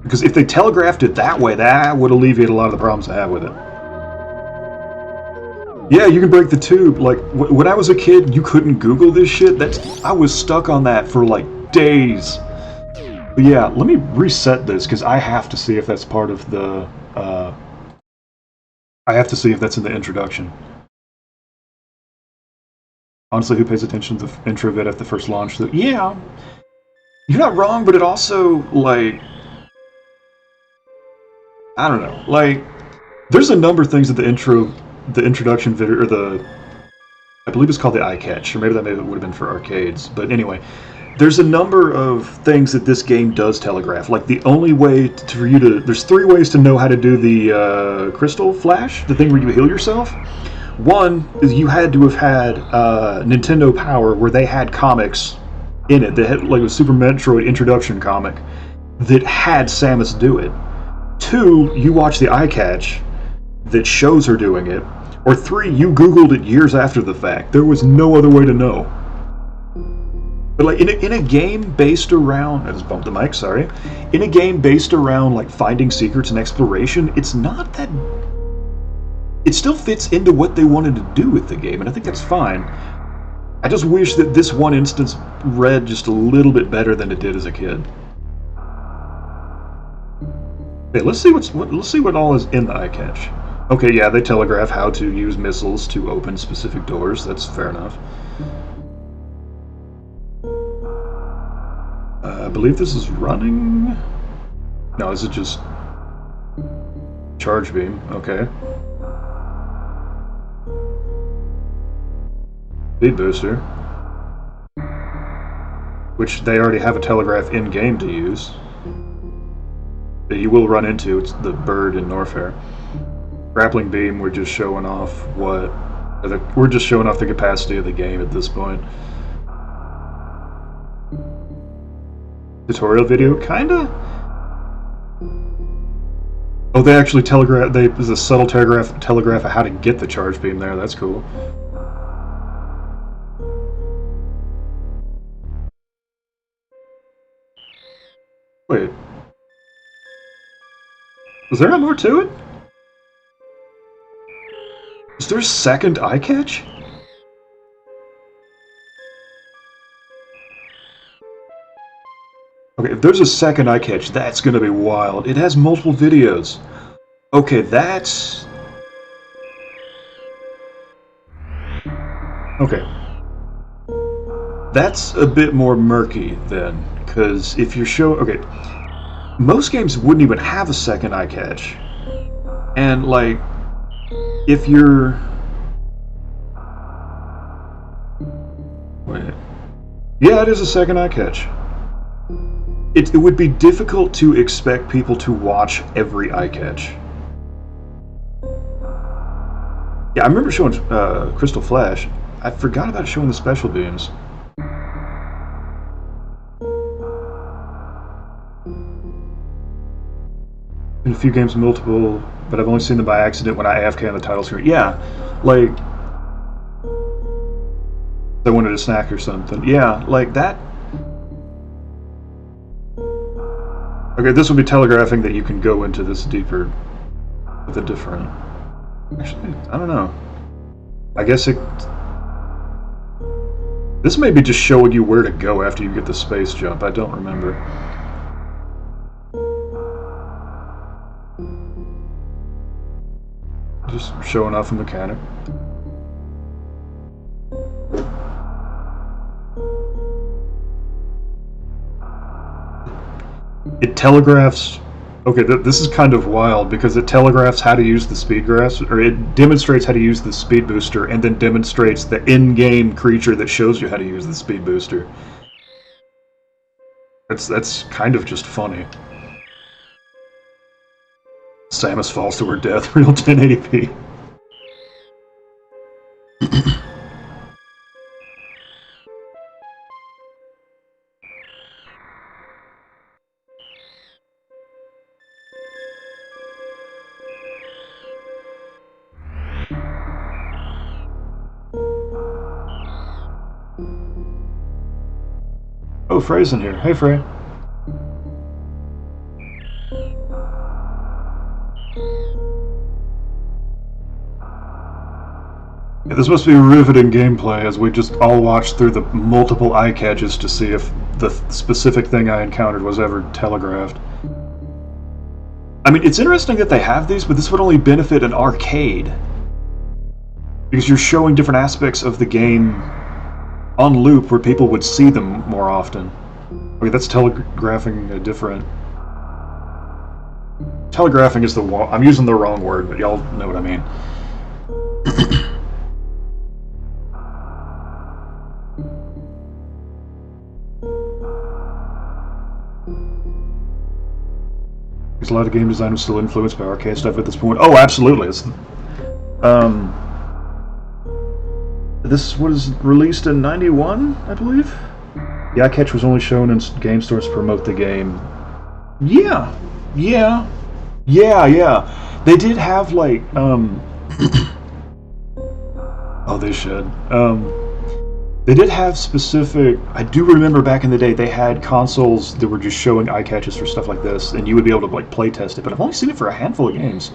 Because if they telegraphed it that way, that would alleviate a lot of the problems I have with it. Yeah, you can break the tube. Like, when I was a kid, you couldn't Google this shit. I was stuck on that for, like, days. But yeah, let me reset this, because I have to see if that's part of the, I have to see if that's in the introduction. Honestly, who pays attention to the intro vid at the first launch? So, yeah, you're not wrong, but it also, like, I don't know. Like, there's a number of things that the introduction video, or I believe it's called the eye catch, or maybe that would have been for arcades. But anyway, there's a number of things that this game does telegraph. Like, the only way for you to, there's 3 ways to know how to do the crystal flash, the thing where you heal yourself. One is you had to have had Nintendo Power, where they had comics in it. They had, like, a Super Metroid introduction comic that had Samus do it. 2, you watch the eye catch that shows her doing it. Or 3, you Googled it years after the fact. There was no other way to know. But like in a game based around, I just bumped the mic, sorry. In a game based around like finding secrets and exploration, it's not that. It still fits into what they wanted to do with the game, and I think that's fine. I just wish that this one instance read just a little bit better than it did as a kid. Okay, let's see what all is in the eye catch. Okay, yeah, they telegraph how to use missiles to open specific doors. That's fair enough. I believe this is running. No, this is just charge beam. Okay. Speed booster, which they already have a telegraph in game to use. That you will run into. It's the bird in Norfair. Grappling beam. We're just showing off what. We're just showing off the capacity of the game at this point. Tutorial video, kinda. Oh, they actually telegraph. There's a subtle telegraph of how to get the charge beam there. That's cool. Wait. Was there not more to it? Is there a second eye catch? Okay, if there's a second eye catch, that's gonna be wild. It has multiple videos. Okay, that's... Okay. That's a bit more murky, then. Because if you're okay, most games wouldn't even have a second eye catch. And, like, if you're... Wait. Yeah, it is a second eye catch. It would be difficult to expect people to watch every eye catch. Yeah, I remember showing Crystal Flash. I forgot about showing the special beams. In a few games, multiple, but I've only seen them by accident when I AFK on the title screen. Yeah, like... I wanted a snack or something. Yeah, like that... Okay, this will be telegraphing that you can go into this deeper with a different... Actually, I don't know. I guess it... This may be just showing you where to go after you get the space jump. I don't remember. Just showing off a mechanic. It telegraphs... Okay, this is kind of wild because it telegraphs how to use the speed grass, or it demonstrates how to use the speed booster, and then demonstrates the in-game creature that shows you how to use the speed booster. That's kind of just funny. Samus falls to her death, real 1080p. Oh, Frey's in here. Hey, Frey. Yeah, this must be riveting gameplay as we just all watched through the multiple eye catches to see if the specific thing I encountered was ever telegraphed. I mean, it's interesting that they have these, but this would only benefit an arcade. Because you're showing different aspects of the game on loop where people would see them more often. Okay, that's telegraphing a different... Telegraphing is the... I'm using the wrong word, but y'all know what I mean. There's a lot of game design was still influenced by arcade stuff at this point. Oh, absolutely. It's, this was released in '91, I believe. The eye catch was only shown in game stores to promote the game. Yeah. They did have, like, oh, they should. They did have specific... I do remember back in the day they had consoles that were just showing eye catches for stuff like this, and you would be able to like play test it, but I've only seen it for a handful of games.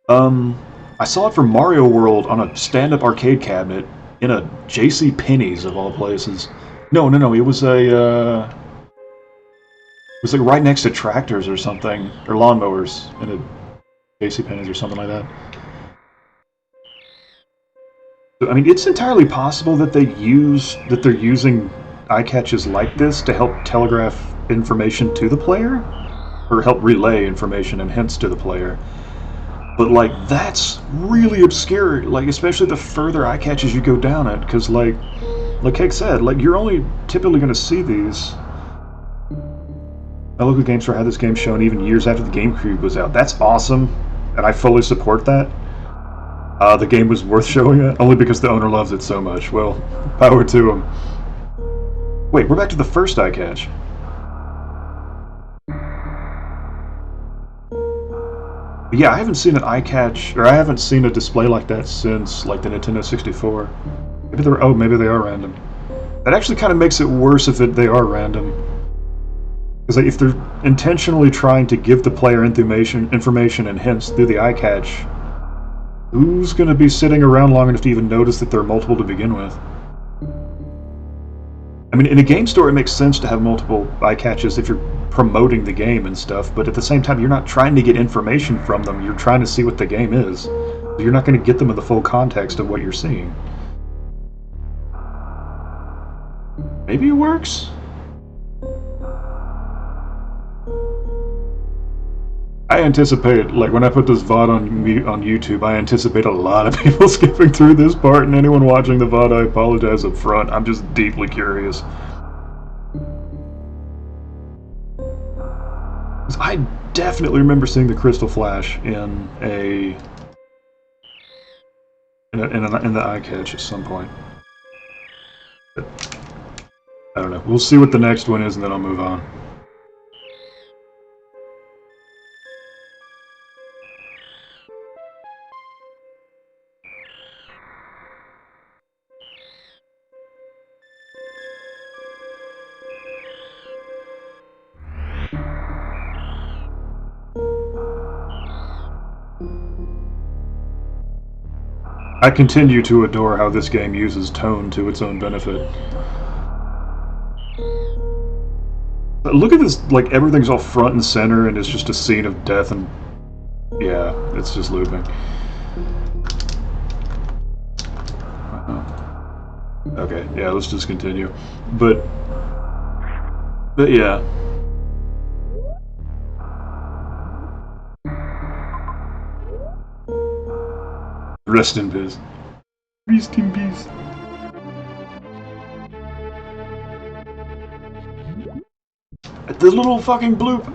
I saw it for Mario World on a stand-up arcade cabinet in a J.C. Penney's of all places. No, it was a... it was like right next to tractors or something, or lawnmowers in a J.C. Penney's or something like that. I mean, it's entirely possible that they're using eye catches like this to help telegraph information to the player, or help relay information and hints to the player. But like, that's really obscure. Like, especially the further eye catches you go down it, because like Cake said, like you're only typically going to see these. My local game store had this game shown even years after the GameCube was out. That's awesome, and I fully support that. The game was worth showing it, only because the owner loves it so much. Well, power to him. Wait, we're back to the first eye catch. Yeah, I haven't seen an eye catch, or I haven't seen a display like that since, like, the Nintendo 64. Maybe they are random. That actually kind of makes it worse if they are random. Because like, if they're intentionally trying to give the player information and hints through the eye catch, who's going to be sitting around long enough to even notice that there are multiple to begin with? I mean, in a game store, it makes sense to have multiple eye catches if you're promoting the game and stuff, but at the same time, you're not trying to get information from them, you're trying to see what the game is. So you're not going to get them in the full context of what you're seeing. Maybe it works? I anticipate, like, when I put this VOD on YouTube, I anticipate a lot of people skipping through this part, and anyone watching the VOD, I apologize up front. I'm just deeply curious. I definitely remember seeing the Crystal Flash in the eye catch at some point. But, I don't know. We'll see what the next one is, and then I'll move on. I continue to adore how this game uses tone to its own benefit. But look at this, like, everything's all front and center, and it's just a scene of death and... yeah, it's just looping. Okay, yeah, let's just continue. But yeah. Rest in peace. Rest in peace. The little fucking bloop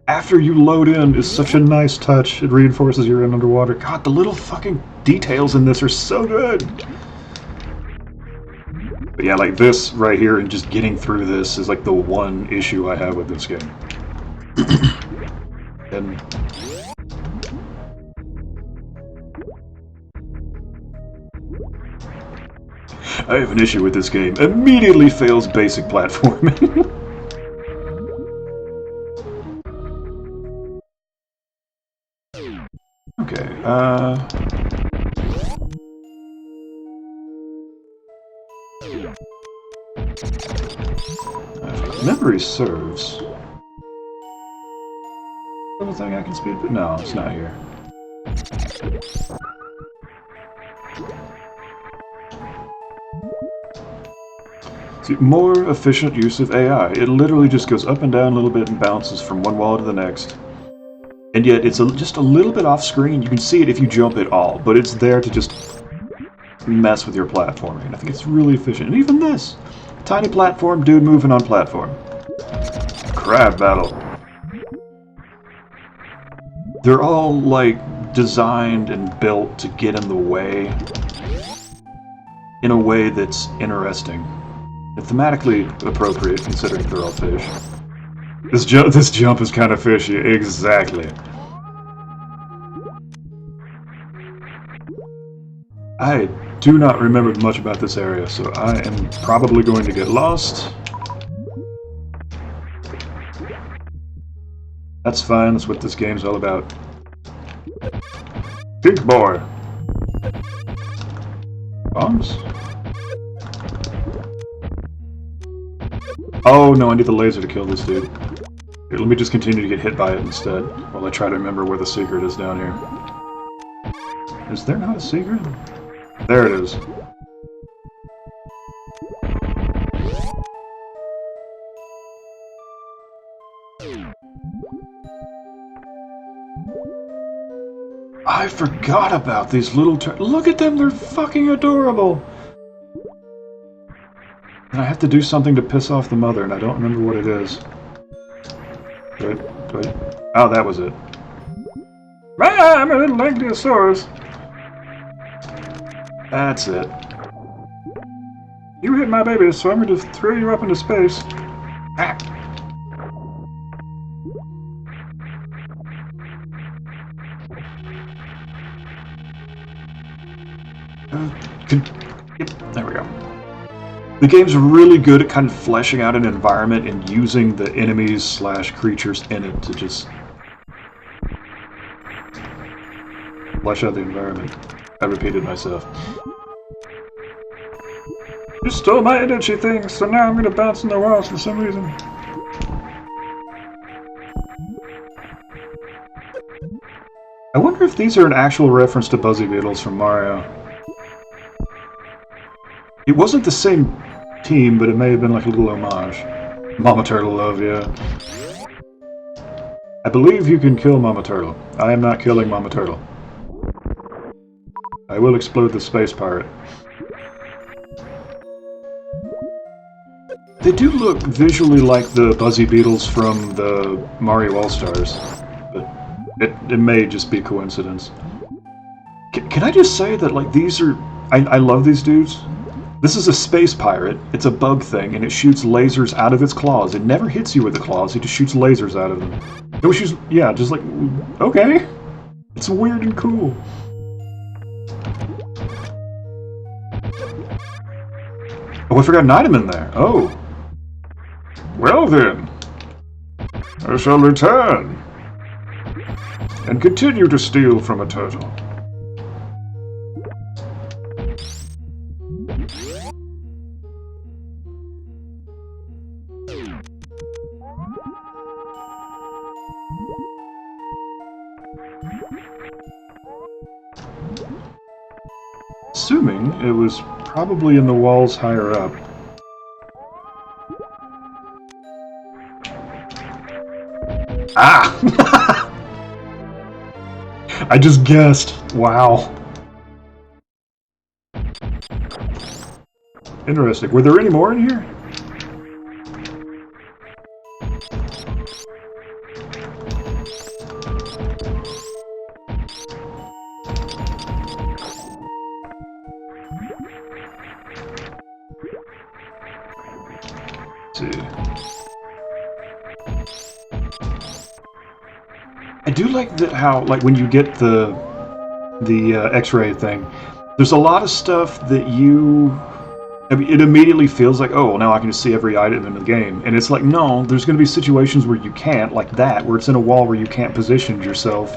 after you load in is such a nice touch. It reinforces you're in underwater. God, the little fucking details in this are so good. But yeah, like this right here and just getting through this is like the one issue I have with this game. And I have an issue with this game. Immediately fails basic platforming. Okay, if memory serves. Little thing I can speed, but no, it's not here. See, more efficient use of AI. It literally just goes up and down a little bit and bounces from one wall to the next. And yet, it's just a little bit off screen. You can see it if you jump at all, but it's there to just mess with your platforming. I think it's really efficient. And even this, tiny platform, dude moving on platform. Crab battle. They're all, like, designed and built to get in the way in a way that's interesting. And thematically appropriate, considering they're all fish. This jump is kind of fishy, exactly. I do not remember much about this area, so I am probably going to get lost. That's fine, that's what this game's all about. Pink boy! Bombs? Oh no, I need the laser to kill this dude. Here, let me just continue to get hit by it instead, while I try to remember where the secret is down here. Is there not a secret? There it is. I forgot about these little look at them, they're fucking adorable! And I have to do something to piss off the mother, and I don't remember what it is. Wait. Oh, that was it. I'm a little Ankylosaurus. That's it. You hit my baby, so I'm going to throw you up into space. Ah. Yep, there we go. The game's really good at kind of fleshing out an environment and using the enemies / creatures in it to just flesh out the environment. I repeated myself. You stole my energy thing, so now I'm gonna bounce in the walls for some reason. I wonder if these are an actual reference to Buzzy Beetles from Mario. It wasn't the same team, but it may have been like a little homage. Mama Turtle love, yeah. I believe you can kill Mama Turtle. I am not killing Mama Turtle. I will explode the space pirate. They do look visually like the Buzzy Beetles from the Mario All-Stars, but it may just be coincidence. Can I just say that, like, these are... I love these dudes. This is a space pirate, it's a bug thing, and it shoots lasers out of its claws. It never hits you with the claws, it just shoots lasers out of them. It shoots, yeah, just like, okay. It's weird and cool. Oh, I forgot an item in there. Oh. Well then, I shall return and continue to steal from a turtle. Assuming it was probably in the walls higher up. Ah! I just guessed. Wow. Interesting. Were there any more in here? Let's see. I do like that how, like, when you get the X-ray thing, there's a lot of stuff that you... I mean, it immediately feels like, oh, now I can just see every item in the game. And it's like, no, there's going to be situations where you can't, like that, where it's in a wall where you can't position yourself.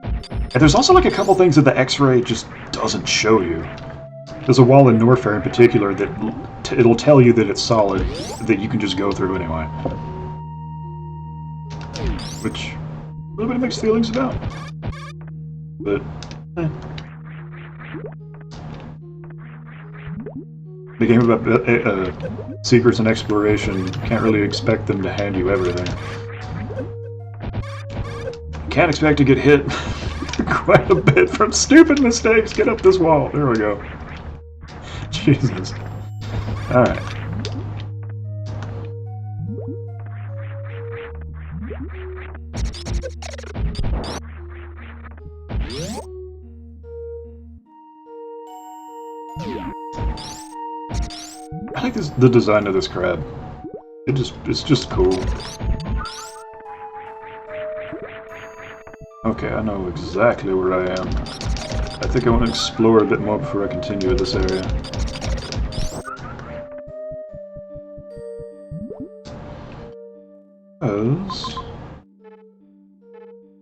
And there's also, like, a couple things that the X-ray just doesn't show you. There's a wall in Norfair in particular that it'll tell you that it's solid, that you can just go through anyway. Which... a little bit of mixed feelings about. But, The game about secrets and exploration, can't really expect them to hand you everything. Can't expect to get hit quite a bit from stupid mistakes. Get up this wall. There we go. Jesus. Alright. I like the design of this crab. It's just cool. Okay, I know exactly where I am. I think I want to explore a bit more before I continue with this area.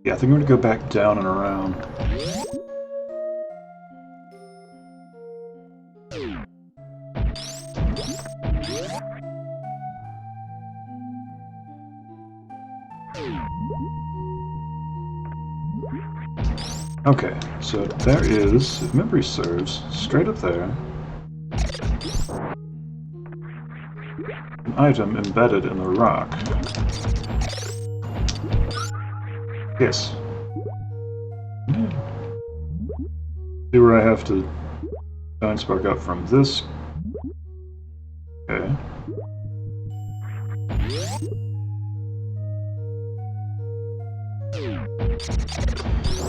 Yeah, I think I'm gonna go back down and around. Okay, so there is, if memory serves, straight up there, an item embedded in the rock. Yes. See where I have to Giant Spark up from this. Okay.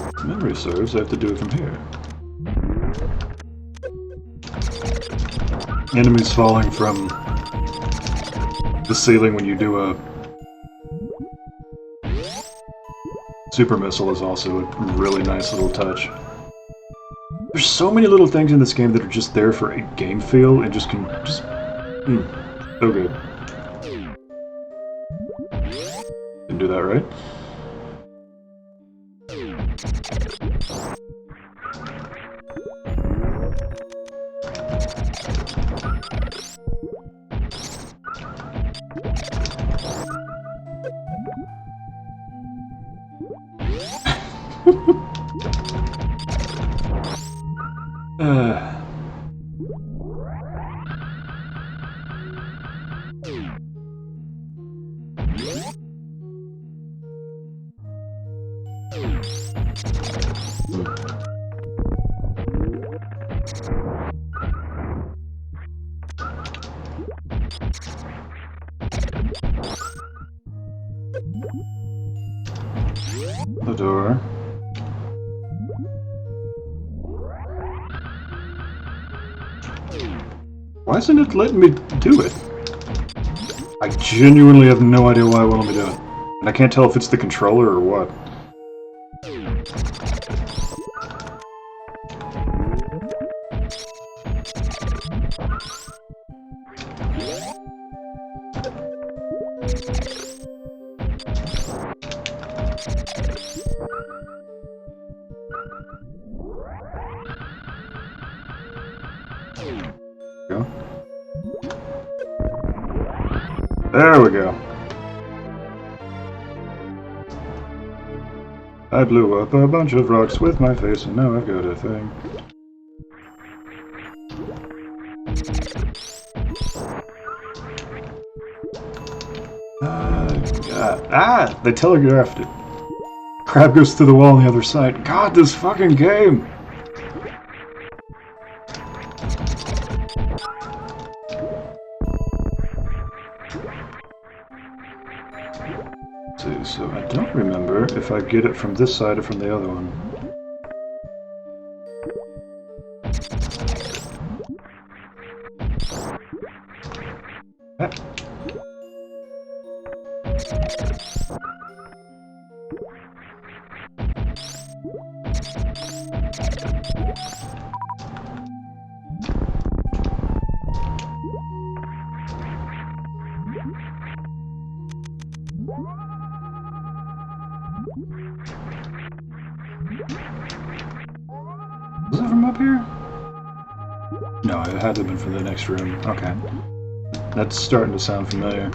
If memory serves, I have to do it from here. Enemies falling from the ceiling when you do a super missile is also a really nice little touch. There's so many little things in this game that are just there for a game feel and just so good. Didn't do that right. The door. Why isn't it letting me do it? I genuinely have no idea why it won't let me do it. And I can't tell if it's the controller or what. Go. There we go. I blew up a bunch of rocks with my face and now I've got a thing. They telegraphed it. Crab goes through the wall on the other side. God, this fucking game! So I don't remember if I get it from this side or from the other one. Ah. Was it from up here? No, it had to have been from the next room. Okay. That's starting to sound familiar.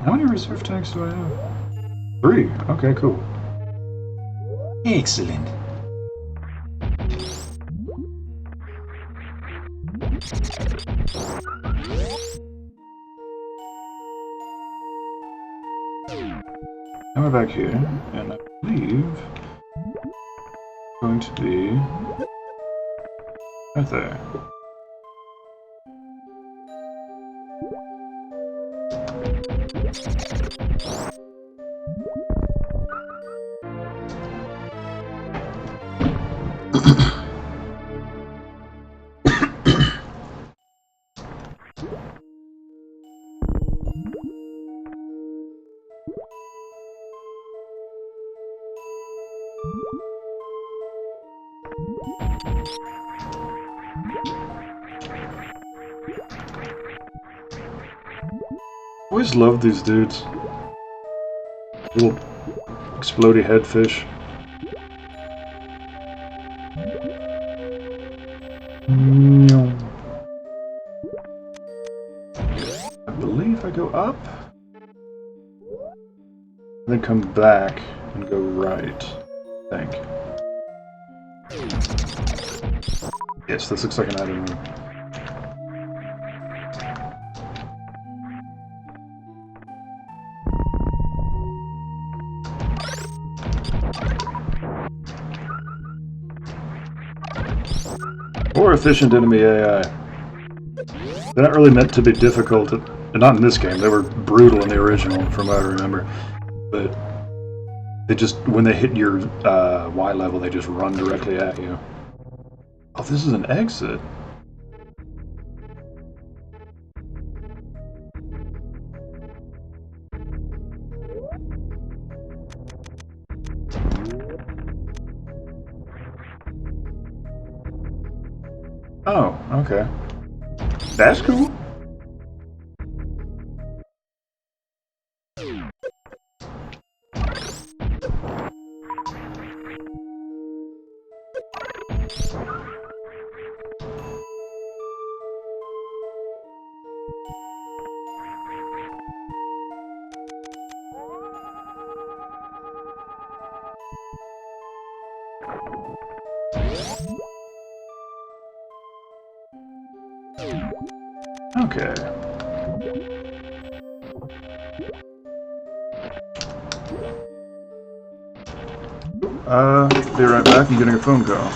How many reserve tanks do I have? 3. Okay, cool. Excellent. Now we're back here, and I believe it's going to be right there. Always loved these dudes. Little explodey headfish. I believe I go up, then come back and go right, I think. Yes, this looks like an item room. More efficient enemy AI. They're not really meant to be difficult, not in this game. They were brutal in the original, from what I remember. But they just, when they hit your Y level, they just run directly at you. Oh, this is an exit. Oh, okay. That's cool. Okay. Be right back. I'm getting a phone call.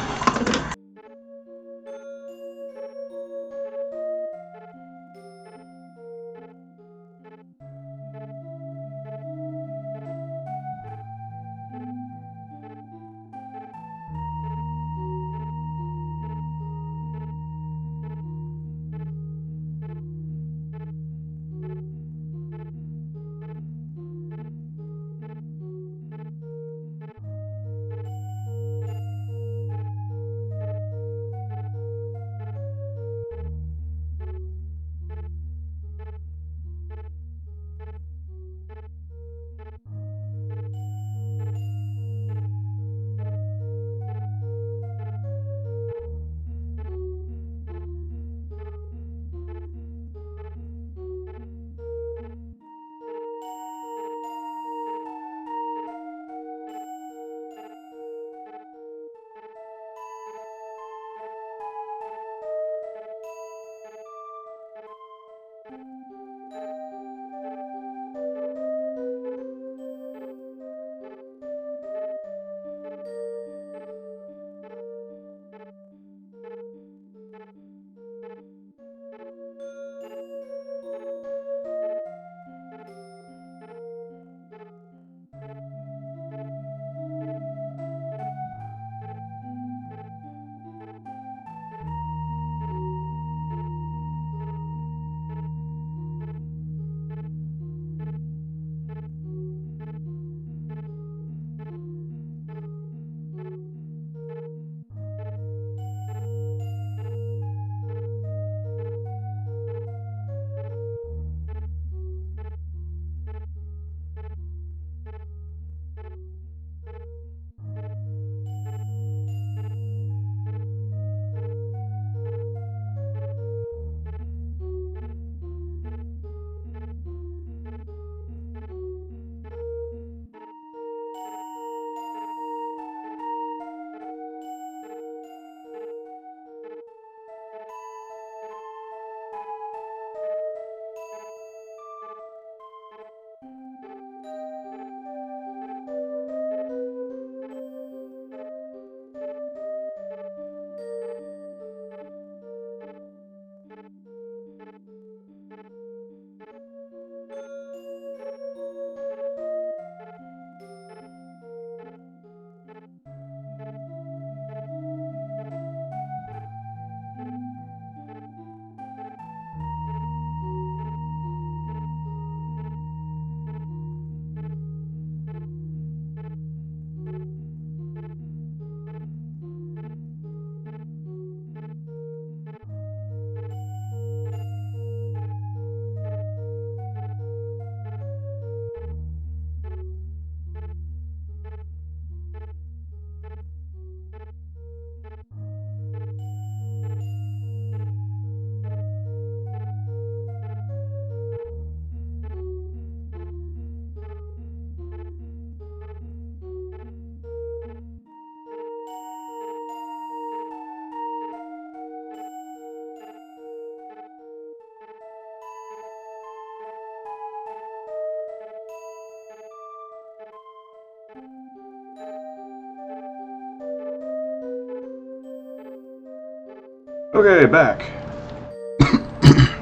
Okay, back.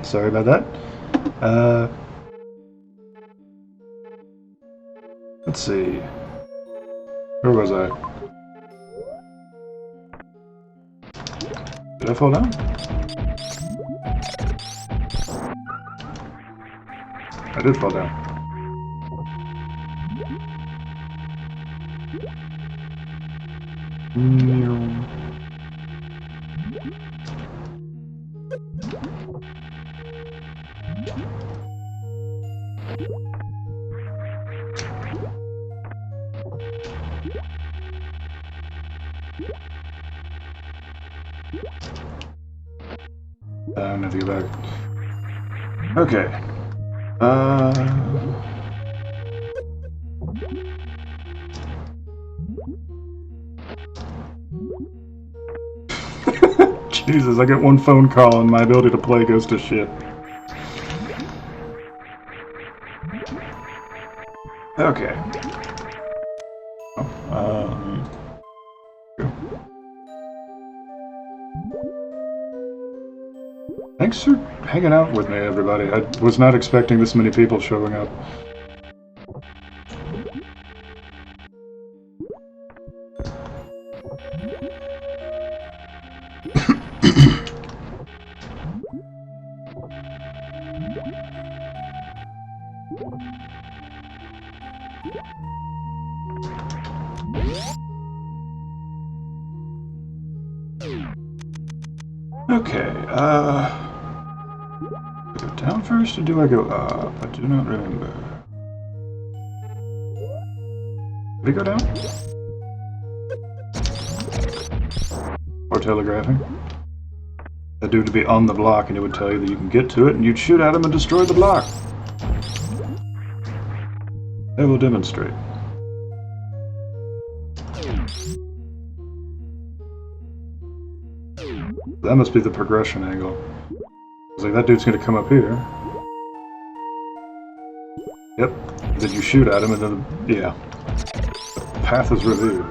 Sorry about that. Let's see. Where was I? Did I fall down? I did fall down. I have to go back. Okay. Jesus, I get one phone call and my ability to play goes to shit. Okay. Go. Thanks for hanging out with me, everybody. I was not expecting this many people showing up. Okay, do I go down first or do I go up? I do not remember. Did we go down? Or telegraphing? That dude to be on the block and it would tell you that you can get to it and you'd shoot at him and destroy the block. I will demonstrate. That must be the progression angle. It's like, that dude's gonna come up here. Yep. Then you shoot at him and then, yeah. The path is revealed.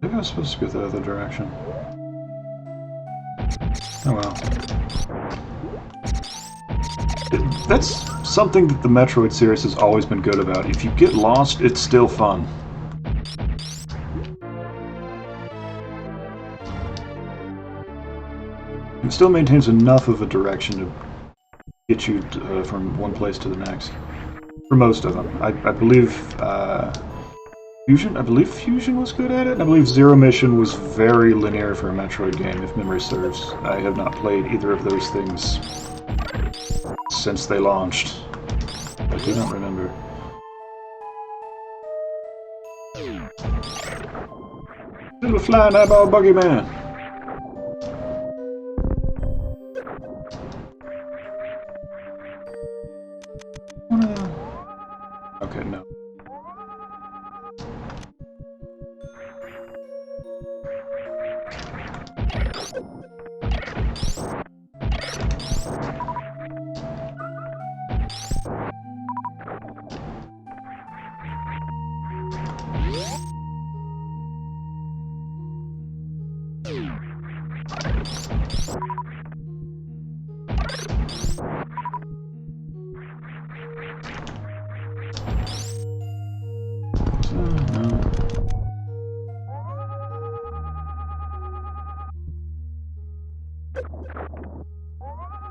Maybe I was supposed to go the other direction. Oh well. That's something that the Metroid series has always been good about. If you get lost, it's still fun. It still maintains enough of a direction to get you from one place to the next. For most of them. I believe Fusion was good at it, and I believe Zero Mission was very linear for a Metroid game, if memory serves. I have not played either of those things since they launched. I do not remember. Little flying eyeball buggy man! Okay, no.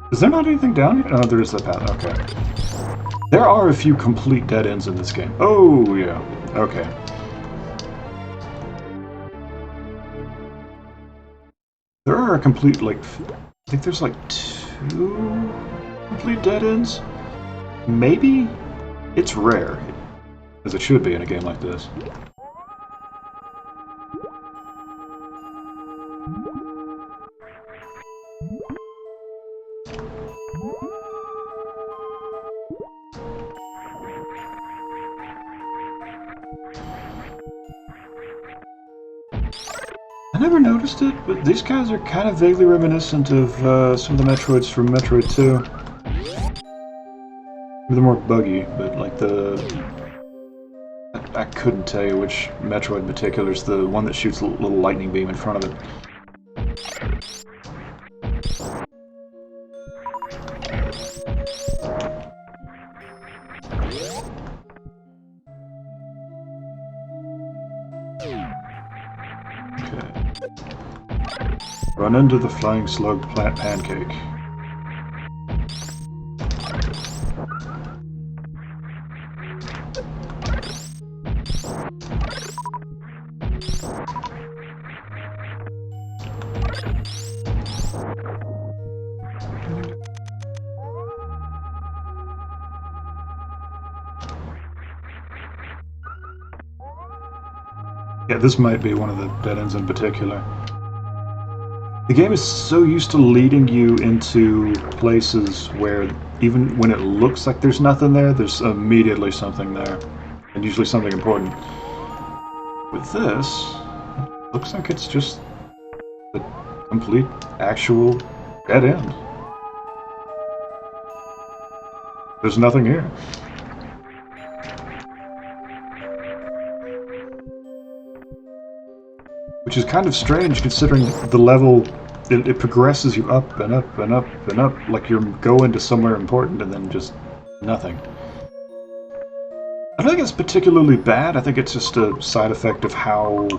Is there not anything down here? Oh, there is the path. Okay. There are a few complete dead ends in this game. Oh, yeah. Okay. There are a complete, like, I think there's like 2 complete dead ends? Maybe? It's rare. As it should be in a game like this. never noticed it, but these guys are kind of vaguely reminiscent of some of the Metroids from Metroid 2. They're more buggy, but like I couldn't tell you which Metroid in particular is the one that shoots a little lightning beam in front of it. Run into the flying slug plant pancake. Yeah, this might be one of the dead ends in particular. The game is so used to leading you into places where even when it looks like there's nothing there, there's immediately something there. And usually something important. With this, it looks like it's just a complete, actual dead end. There's nothing here. Which is kind of strange considering the level, it progresses you up and up and up and up, like you're going to somewhere important and then just nothing. I don't think it's particularly bad, I think it's just a side effect of how...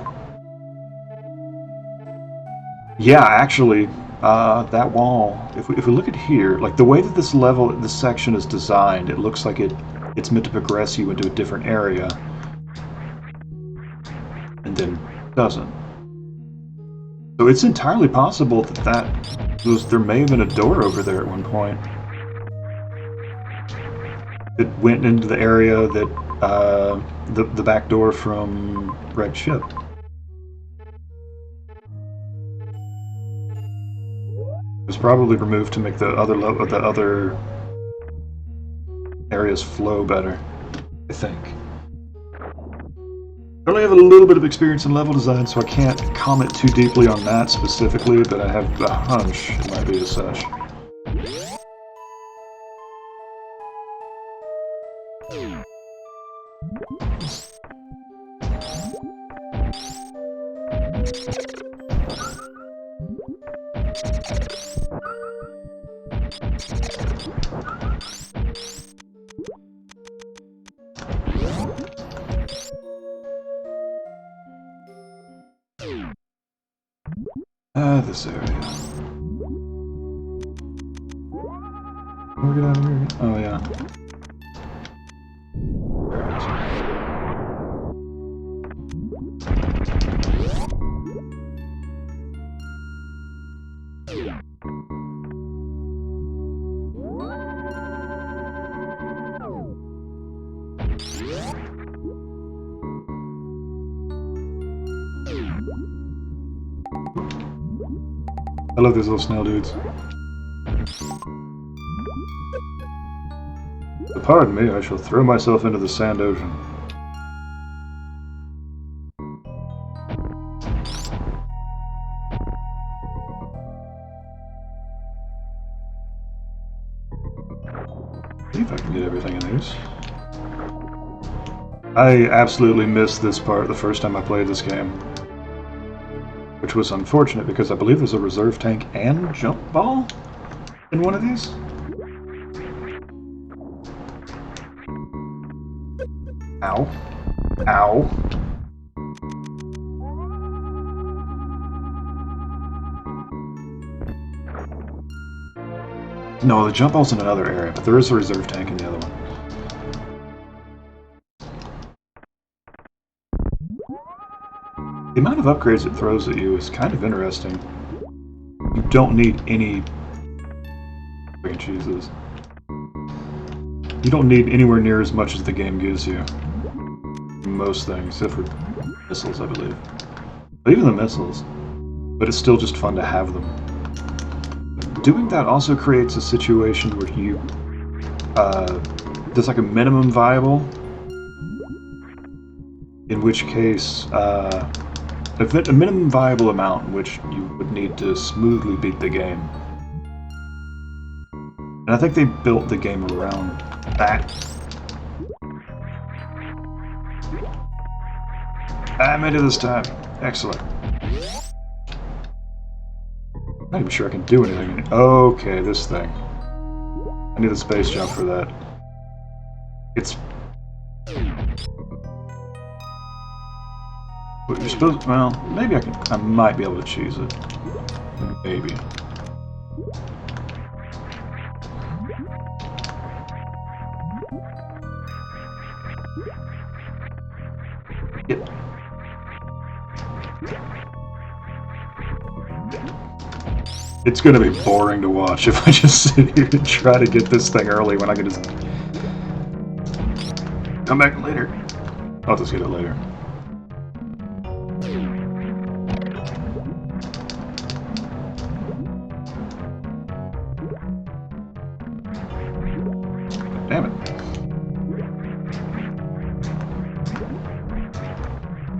Yeah, actually, that wall, if we look at here, like the way that this level, this section is designed, it looks like it's meant to progress you into a different area. And then doesn't. So it's entirely possible that there may have been a door over there at one point. It went into the area that the back door from Red Ship. It was probably removed to make the other areas flow better, I think. I only have a little bit of experience in level design, so I can't comment too deeply on that specifically, but I have a hunch it might be as such. This area. Can we get out of here? Oh, yeah. I love these little snail dudes. Pardon me, I shall throw myself into the sand ocean. See if I can get everything in these. I absolutely missed this part the first time I played this game. Which was unfortunate because I believe there's a reserve tank and jump ball in one of these. Ow. Ow. No, the jump ball's in another area, but there is a reserve tank in the other one. The amount of upgrades it throws at you is kind of interesting. You don't need any... I can choose this. You don't need anywhere near as much as the game gives you. Most things, except for missiles, I believe. But even the missiles. But it's still just fun to have them. Doing that also creates a situation where you... there's like a minimum viable. In which case, a minimum viable amount in which you would need to smoothly beat the game. And I think they built the game around that. I made it this time. Excellent. I'm not even sure I can do anything. Okay, this thing. I need a space jump for that. It's... But you're supposed... Well, maybe I might be able to cheese it. Maybe. Yep. It's gonna be boring to watch if I just sit here and try to get this thing early when I can just come back later. I'll just get it later. Damn it.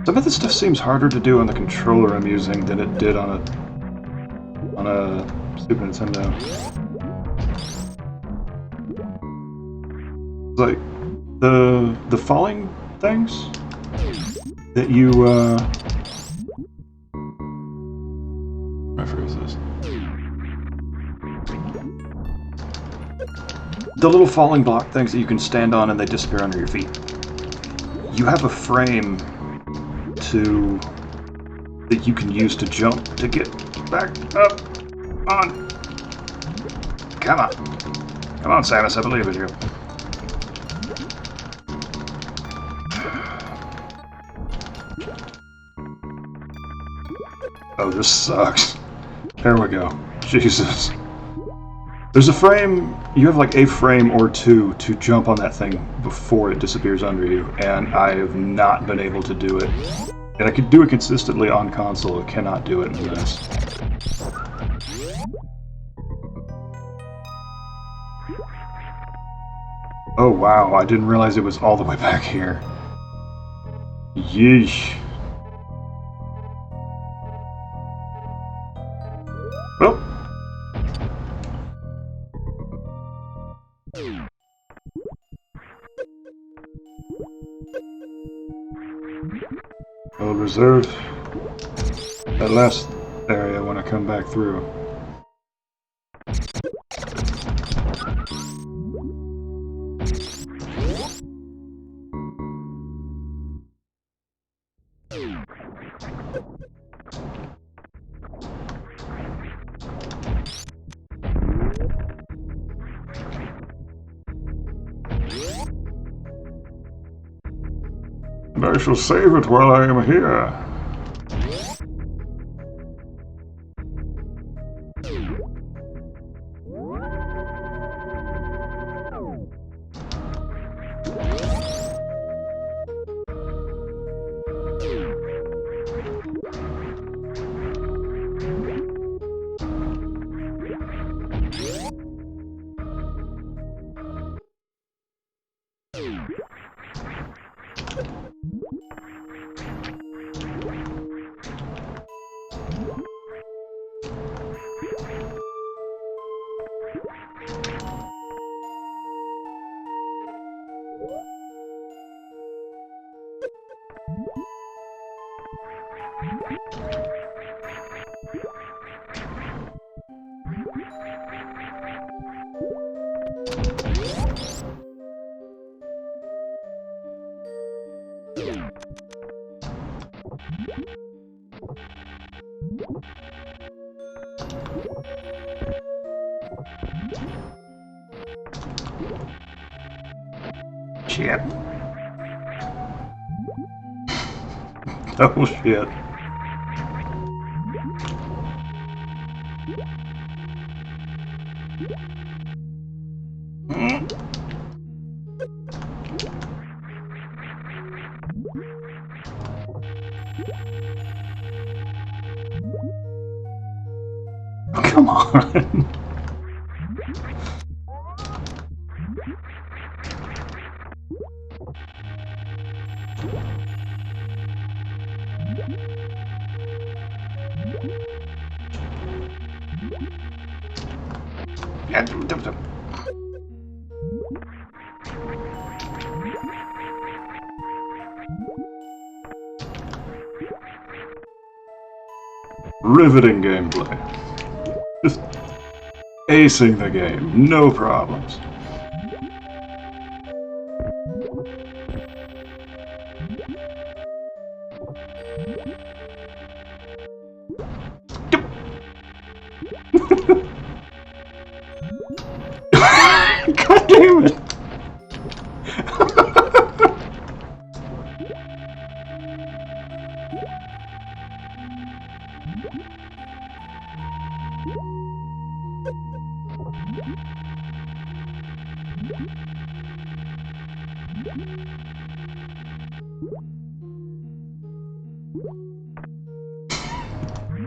Some of this stuff seems harder to do on the controller I'm using than it did on a Super Nintendo. It's like the falling things that you I forget this. The little falling block things that you can stand on and they disappear under your feet. You have a frame that you can use to jump to get back up on. Come on. Come on, Samus, I believe in you. Oh, this sucks. There we go. Jesus. There's a frame, you have like a frame or two to jump on that thing before it disappears under you, and I have not been able to do it. And I could do it consistently on console, I cannot do it in this. Oh wow, I didn't realize it was all the way back here. Yeesh. Well. I'll reserve that last area when I come back through. And I shall save it while I am here. Shit. Oh shit. Oh, come on. Riveting gameplay. Just acing the game, no problems. God damn it!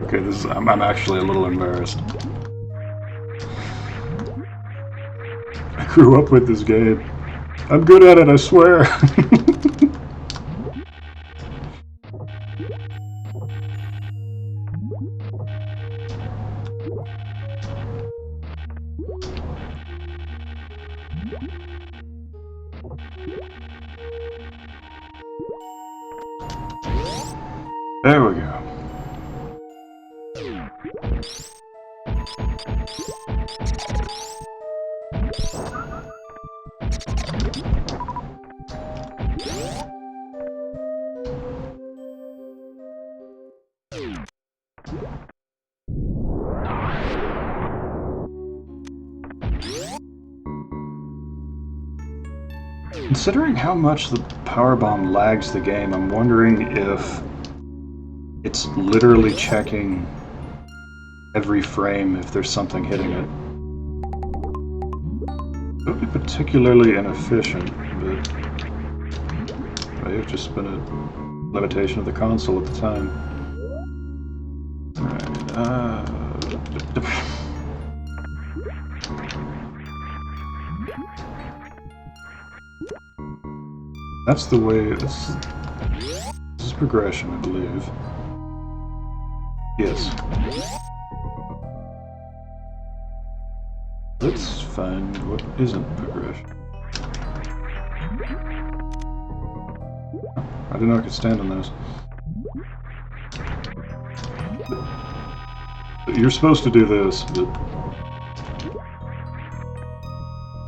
Okay, I'm actually a little embarrassed. I grew up with this game. I'm good at it, I swear. There we go. Considering how much the powerbomb lags the game, I'm wondering if it's literally checking every frame if there's something hitting it. It would be particularly inefficient, but it may have just been a limitation of the console at the time. Alright, that's the way. This is progression, I believe. Yes. Let's find what isn't progression. I didn't know I could stand on those. You're supposed to do this, but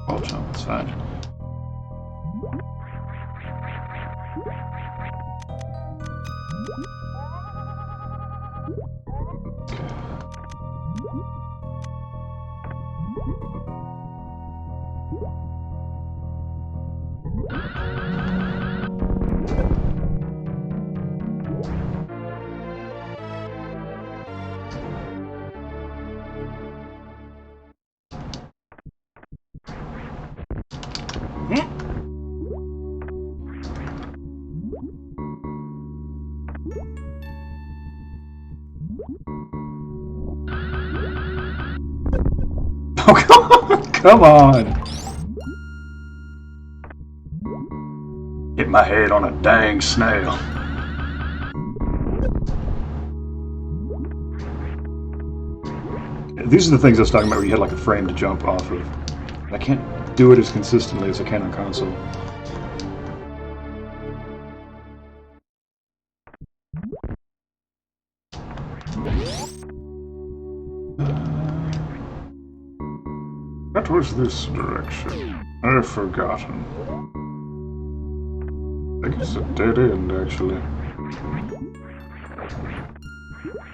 I'll jump, it's fine. Oh, come on! Hit my head on a dang snail. These are the things I was talking about where you had like a frame to jump off of. I can't do it as consistently as I can on console. What was this direction? I've forgotten. I think it's a dead end, actually.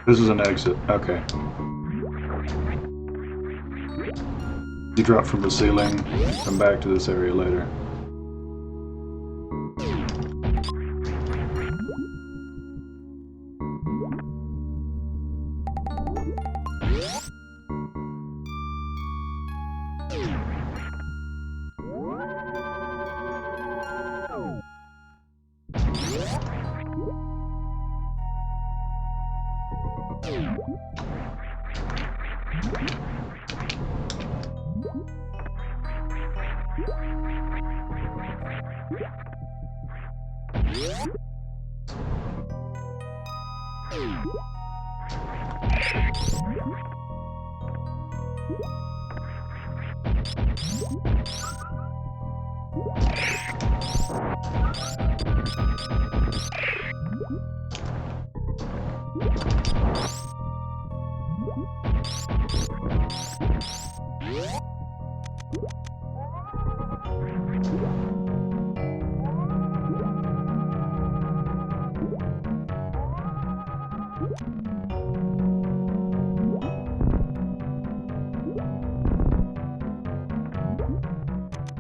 This is an exit. Okay. You drop from the ceiling, come back to this area later.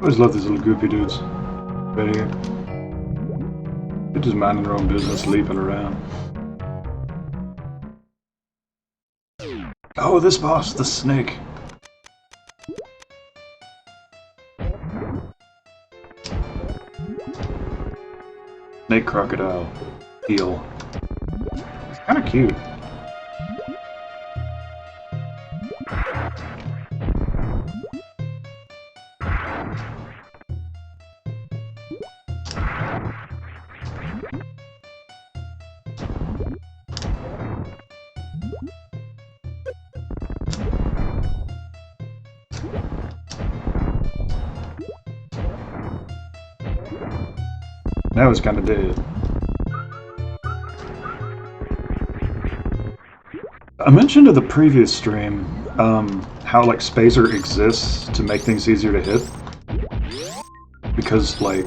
always love these little goopy dudes. Right here. They're just minding their own business, leaping around. Oh, this boss, the snake. Snake crocodile. Eel. It's kinda cute. That was kind of dead. I mentioned in the previous stream how like Spazer exists to make things easier to hit. Because like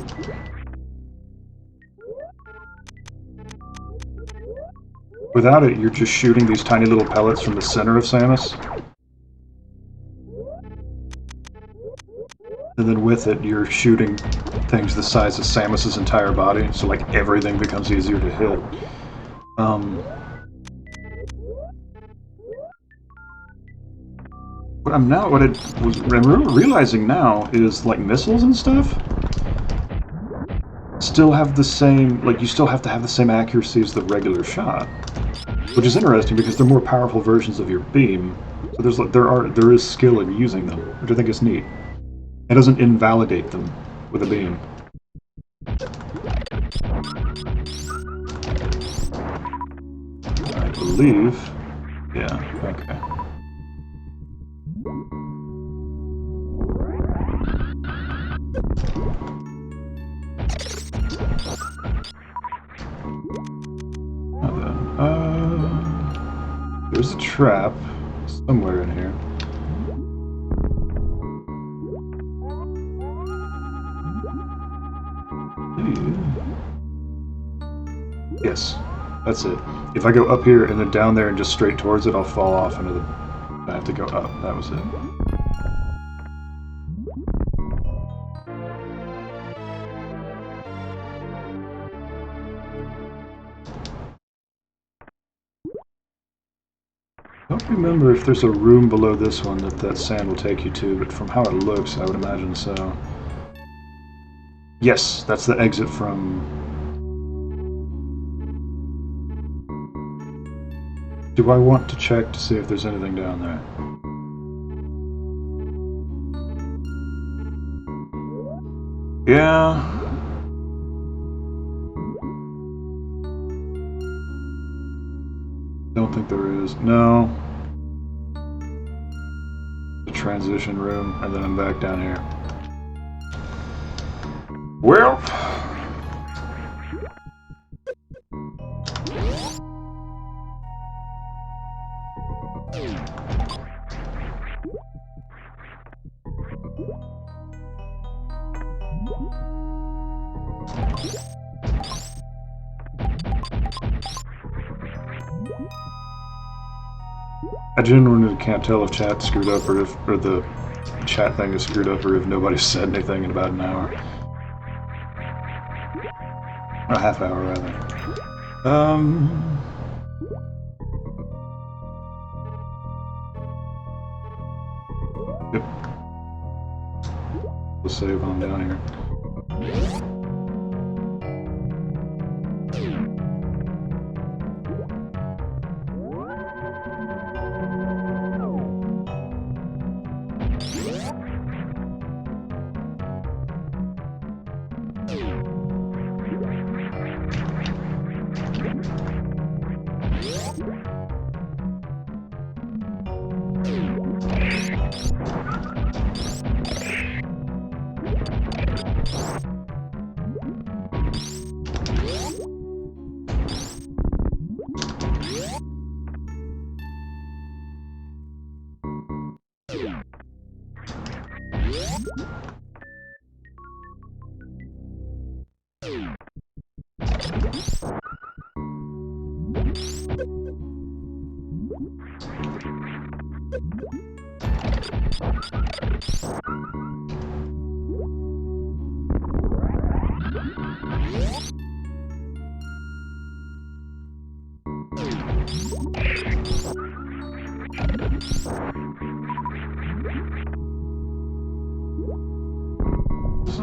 without it, you're just shooting these tiny little pellets from the center of Samus. And then with it, you're shooting things the size of Samus's entire body, so like everything becomes easier to hit. What I'm realizing now is like missiles and stuff still have the same, like you still have to have the same accuracy as the regular shot, which is interesting because they're more powerful versions of your beam. So there is skill in using them, which I think is neat. It doesn't invalidate them with a beam. I believe. Yeah, okay. There's a trap somewhere in here. Yes, that's it. If I go up here and then down there and just straight towards it, I'll fall off into the... I have to go up. That was it. I don't remember if there's a room below this one that sand will take you to, but from how it looks, I would imagine so. Yes, that's the exit from... Do I want to check to see if there's anything down there? Yeah. Don't think there is. No. The transition room, and then I'm back down here. Well. I genuinely can't tell if chat's screwed up or the chat thing is screwed up or if nobody's said anything in about an hour. Or a half hour, rather. Yep. We'll save on down here.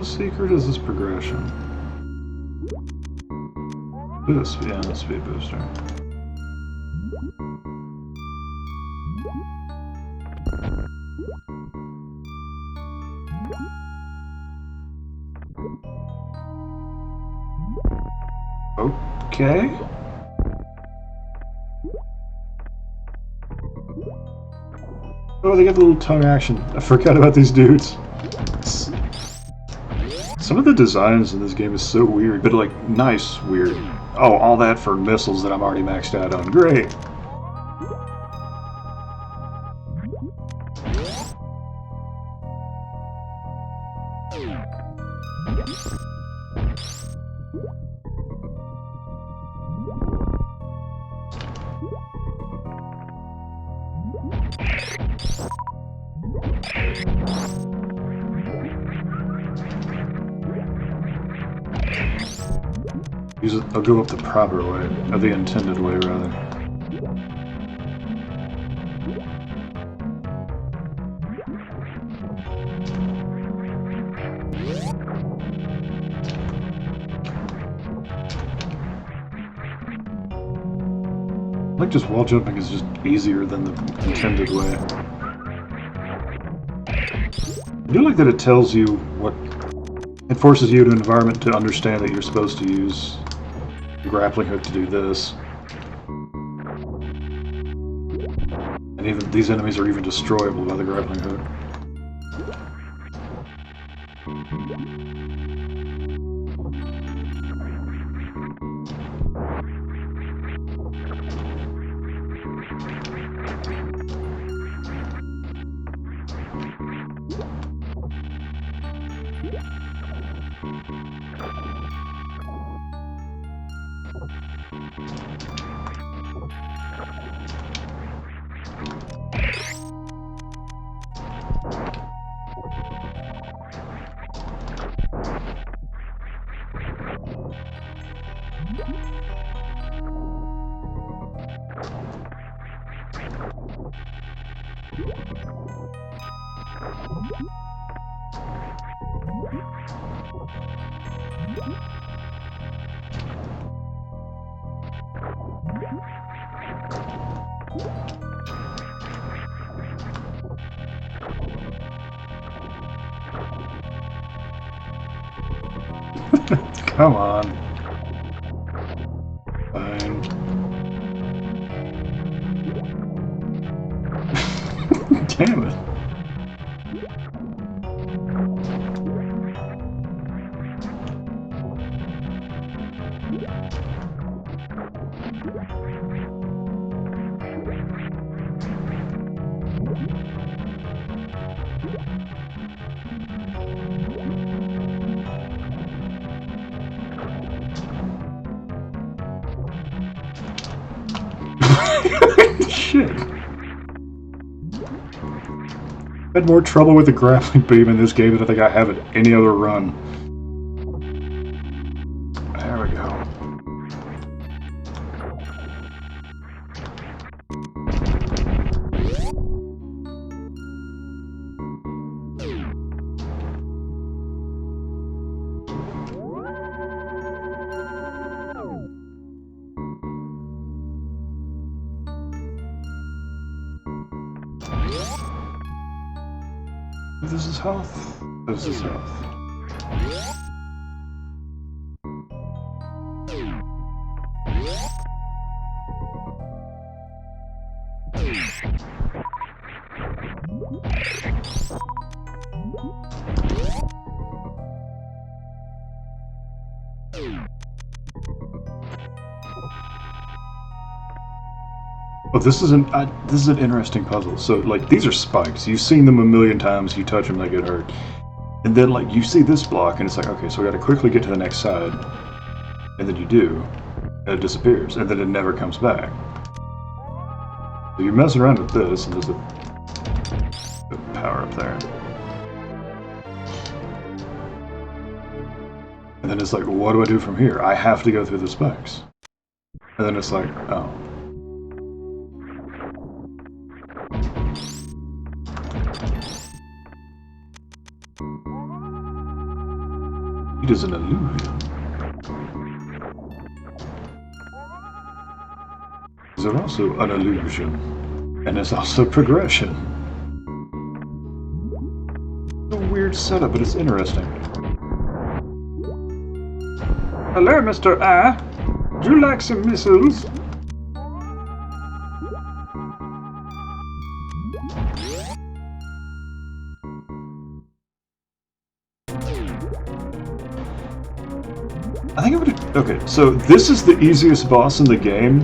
a secret? Is this progression? This, yeah, the speed booster. Okay. Oh, they got the little tongue action. I forgot about these dudes. Some of the designs in this game is so weird, but like nice weird. Oh, all that for missiles that I'm already maxed out on. Great. I'll go up the proper way, or the intended way, rather. Like just wall jumping is just easier than the intended way. I do like that it tells you what... It forces you to an environment to understand that you're supposed to use the grappling hook to do this. And even these enemies are even destroyable by the grappling hook. Come on. Fine. Damn it. Shit. I had more trouble with the grappling beam in this game than I think I have at any other run. There we go. This is health. This is health. Oh, this is an interesting puzzle. So, like, these are spikes. You've seen them a million times. You touch them, they get hurt. And then, like, you see this block, and it's like, okay, so we got to quickly get to the next side. And then you do, and it disappears, and then it never comes back. So you're messing around with this, and there's a power up there. And then it's like, well, what do I do from here? I have to go through the spikes. And then it's like, oh. It is an illusion. Is there also an illusion? And there's also progression. It's a weird setup, but it's interesting.
Hello, Mr. A. Would you like some missiles?
I think I would. Okay, so this is the easiest boss in the game,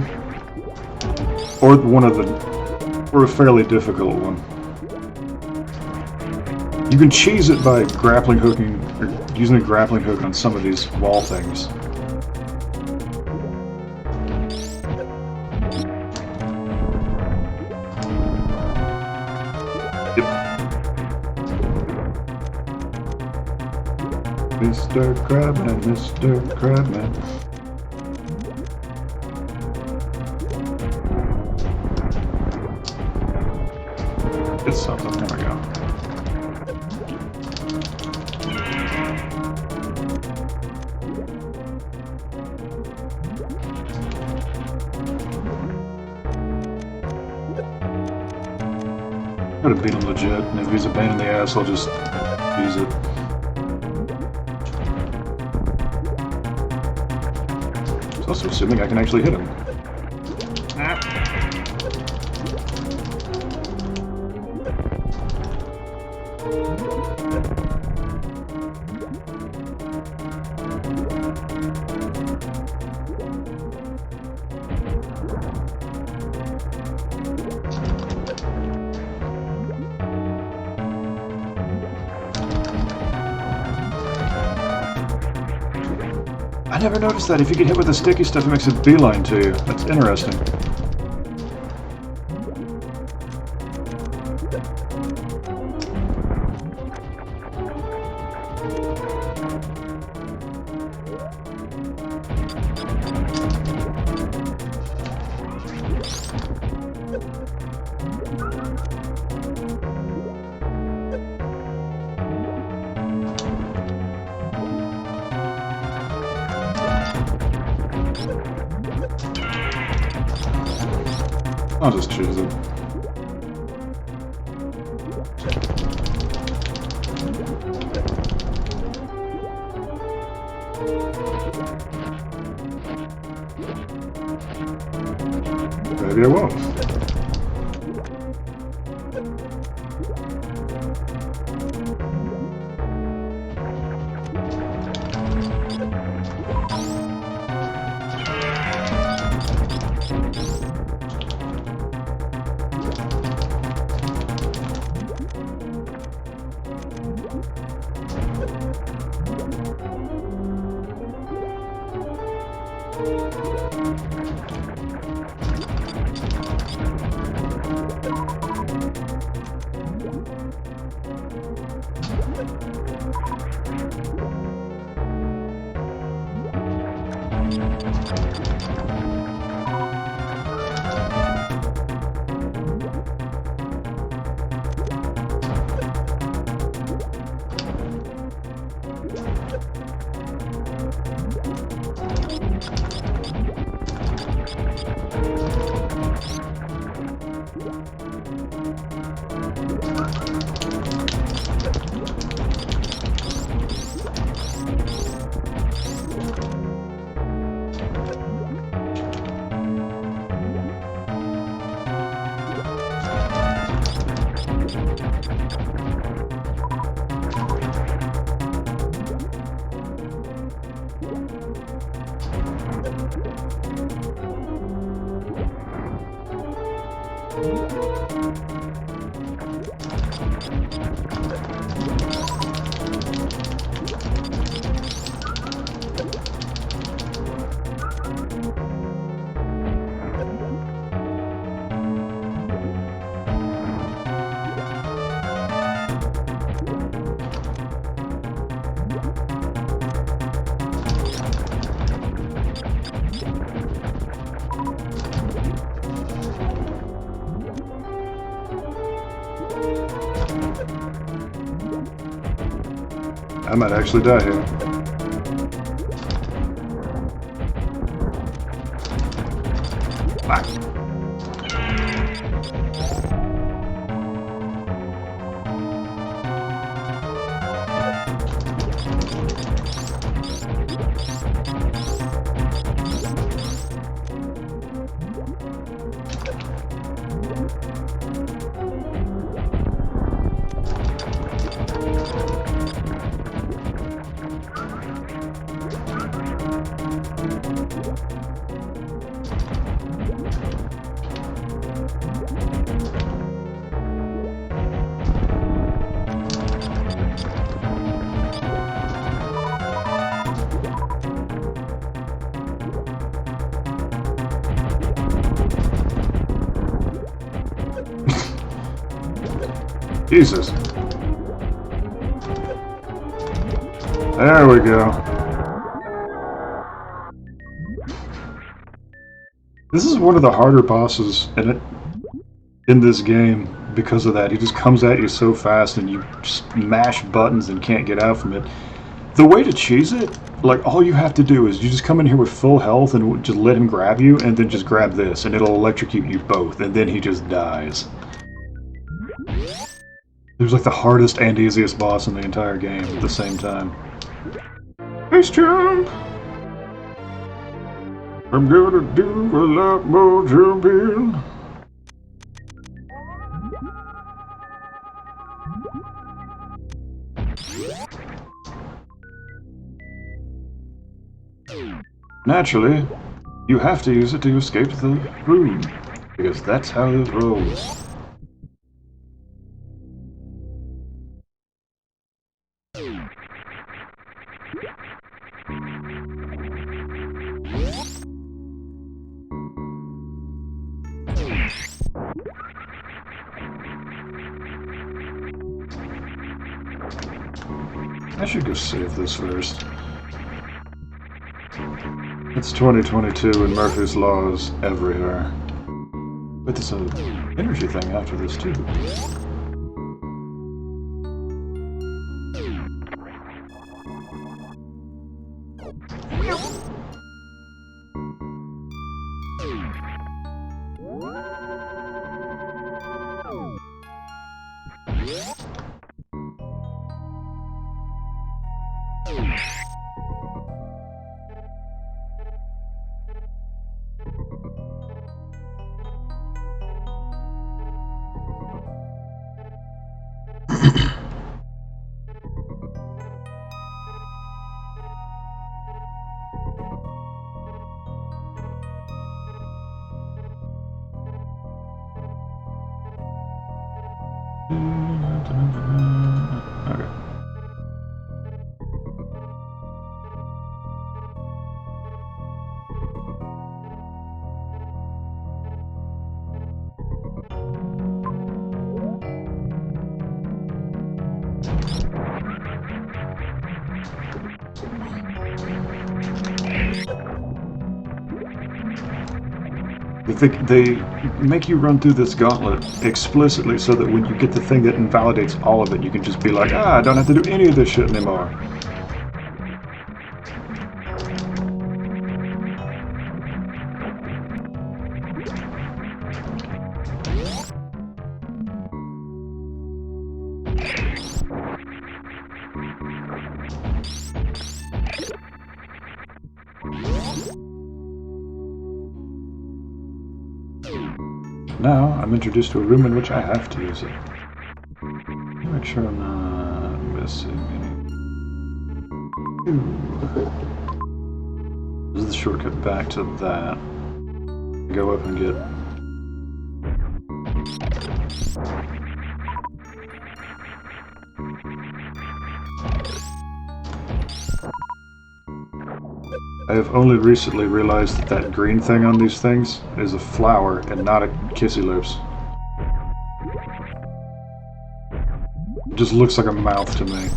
or one of the, or a fairly difficult one. You can cheese it by grappling hooking, or using a grappling hook on some of these wall things. Mr. Crabman, Mr. Crabman. It's something, there we go. I'm gonna beat him legit, and if he's a pain in the ass, I'll just use it. Also assuming I can actually hit him. I never noticed that. If you get hit with the sticky stuff, it makes a beeline to you. That's interesting. I'll just choose it. Maybe I won't. I might actually die here. Jesus. There we go. This is one of the harder bosses in this game because of that. He just comes at you so fast and you just mash buttons and can't get out from it. The way to cheese it, like, all you have to do is you just come in here with full health and just let him grab you, and then just grab this, and it'll electrocute you both, and then he just dies. It was like the hardest and easiest boss in the entire game at the same time. Nice jump! I'm gonna do a lot more jumping. Naturally, you have to use it to escape the room, because that's how this rolls. I should go save this first. It's 2022 and Murphy's Law is everywhere. But there's an energy thing after this too. Okay. They make you run through this gauntlet explicitly so that when you get the thing that invalidates all of it, you can just be like, I don't have to do any of this shit anymore. Now, I'm introduced to a room in which I have to use it. Make sure I'm not missing any. This is the shortcut back to that. Go up and get... I have only recently realized that that green thing on these things is a flower and not a kissy lips. It just looks like a mouth to me.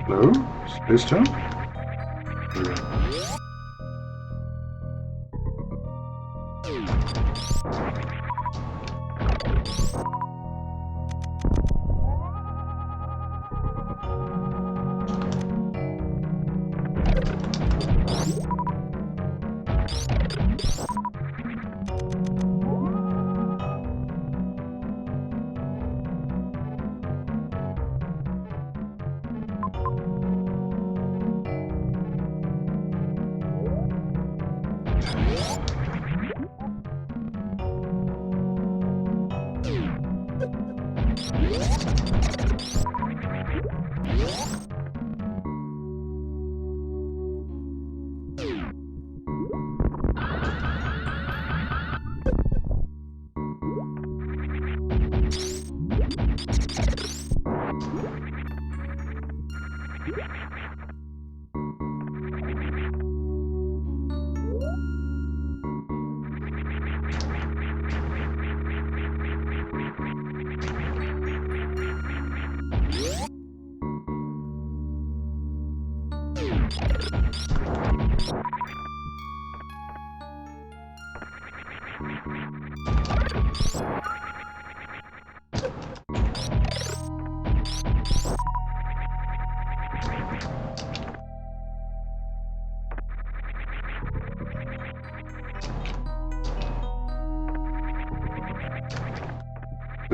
Hello? Space jump?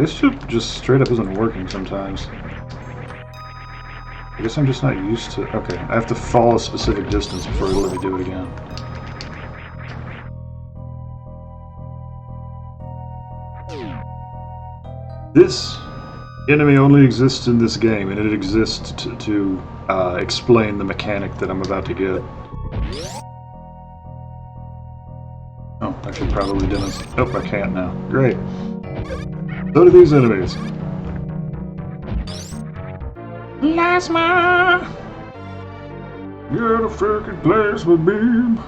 This ship just straight up isn't working sometimes. I guess I'm just not used to... Okay, I have to fall a specific distance before it'll let me do it again. This enemy only exists in this game, and it exists to explain the mechanic that I'm about to get. Oh, I should probably demonstrate. Nope, I can't now. Great. So do these enemies. Plasma! Get a freaking plasma beam!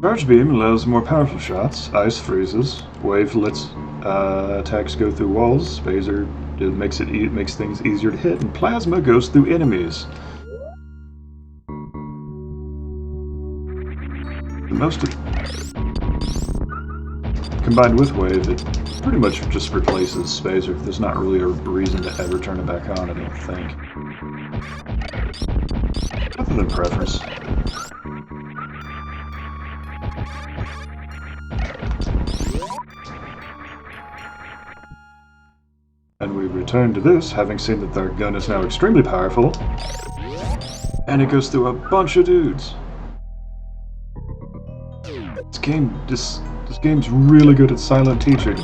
Charge beam allows more powerful shots. Ice freezes. Wave lets attacks go through walls. Phaser makes things easier to hit, and plasma goes through enemies. Combined with wave, it pretty much just replaces phaser. There's not really a reason to ever turn it back on, I don't think. Other than preference. And we return to this, having seen that their gun is now extremely powerful. And it goes through a bunch of dudes. This game's really good at silent teaching.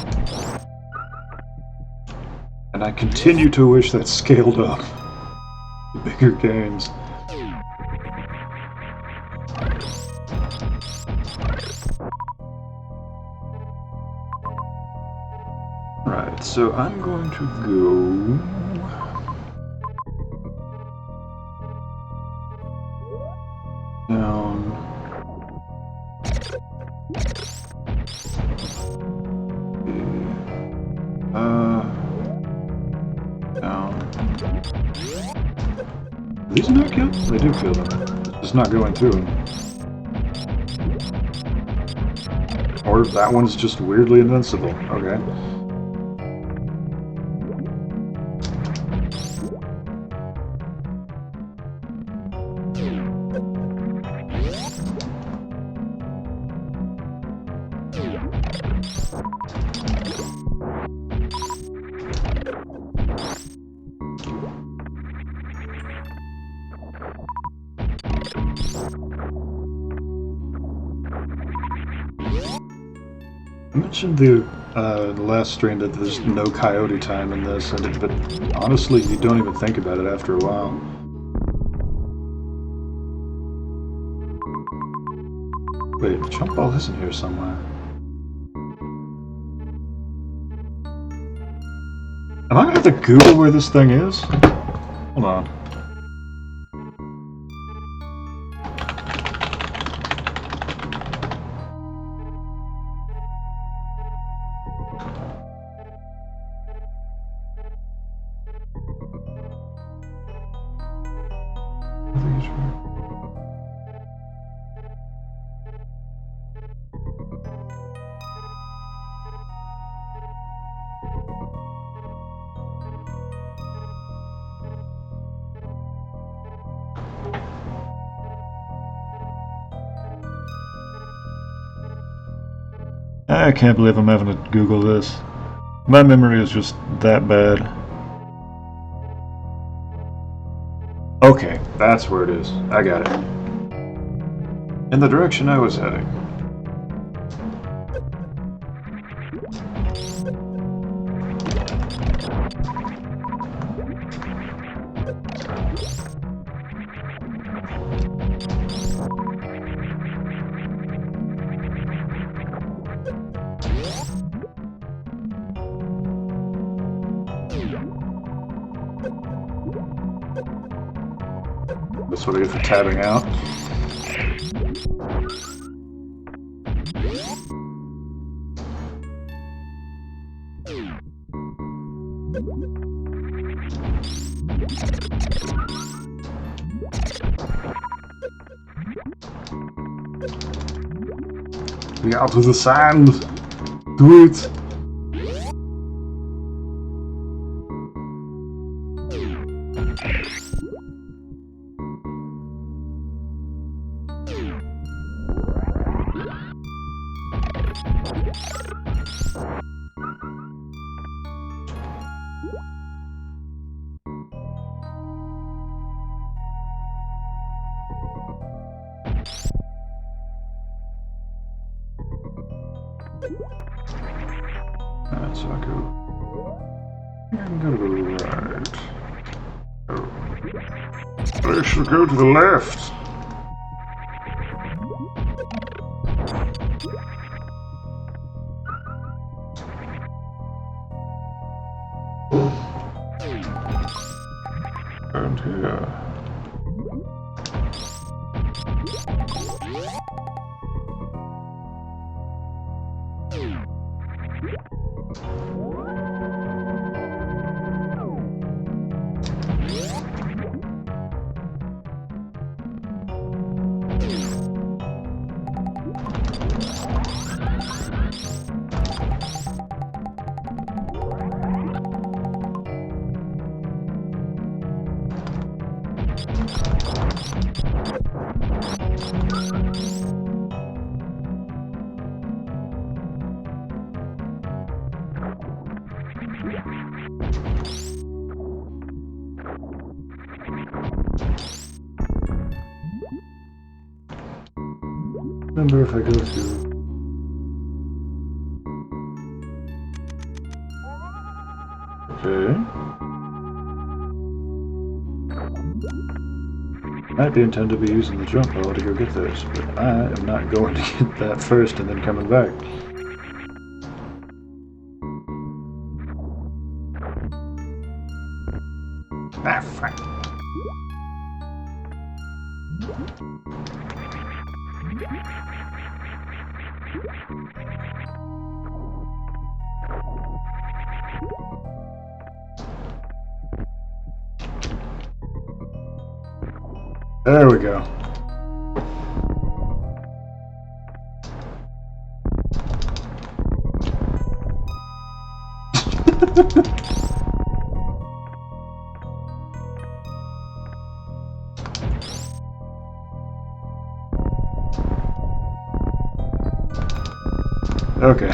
And I continue to wish that scaled up. The bigger games. Right, so I'm going to go... down... down... Do these not kill? They do kill them. It's just not going through them. Or that one's just weirdly invincible. Okay. I mentioned the last stream that there's no coyote time in this, but honestly, you don't even think about it after a while. Wait, the jump ball isn't here somewhere. Am I gonna have to Google where this thing is? Hold on. I can't believe I'm having to Google this. My memory is just that bad. Okay, that's where it is. I got it. In the direction I was heading. That's what I get for tabbing out. Get out of the sand! Do it! Alright, so I can go to the right. Oh. I should go to the left. And here. Remember if I go to... Okay. Might be intended to be using the jump ball to go get this, but I am not going to get that first and then coming back.
Ah, fuck.
There we go. Okay.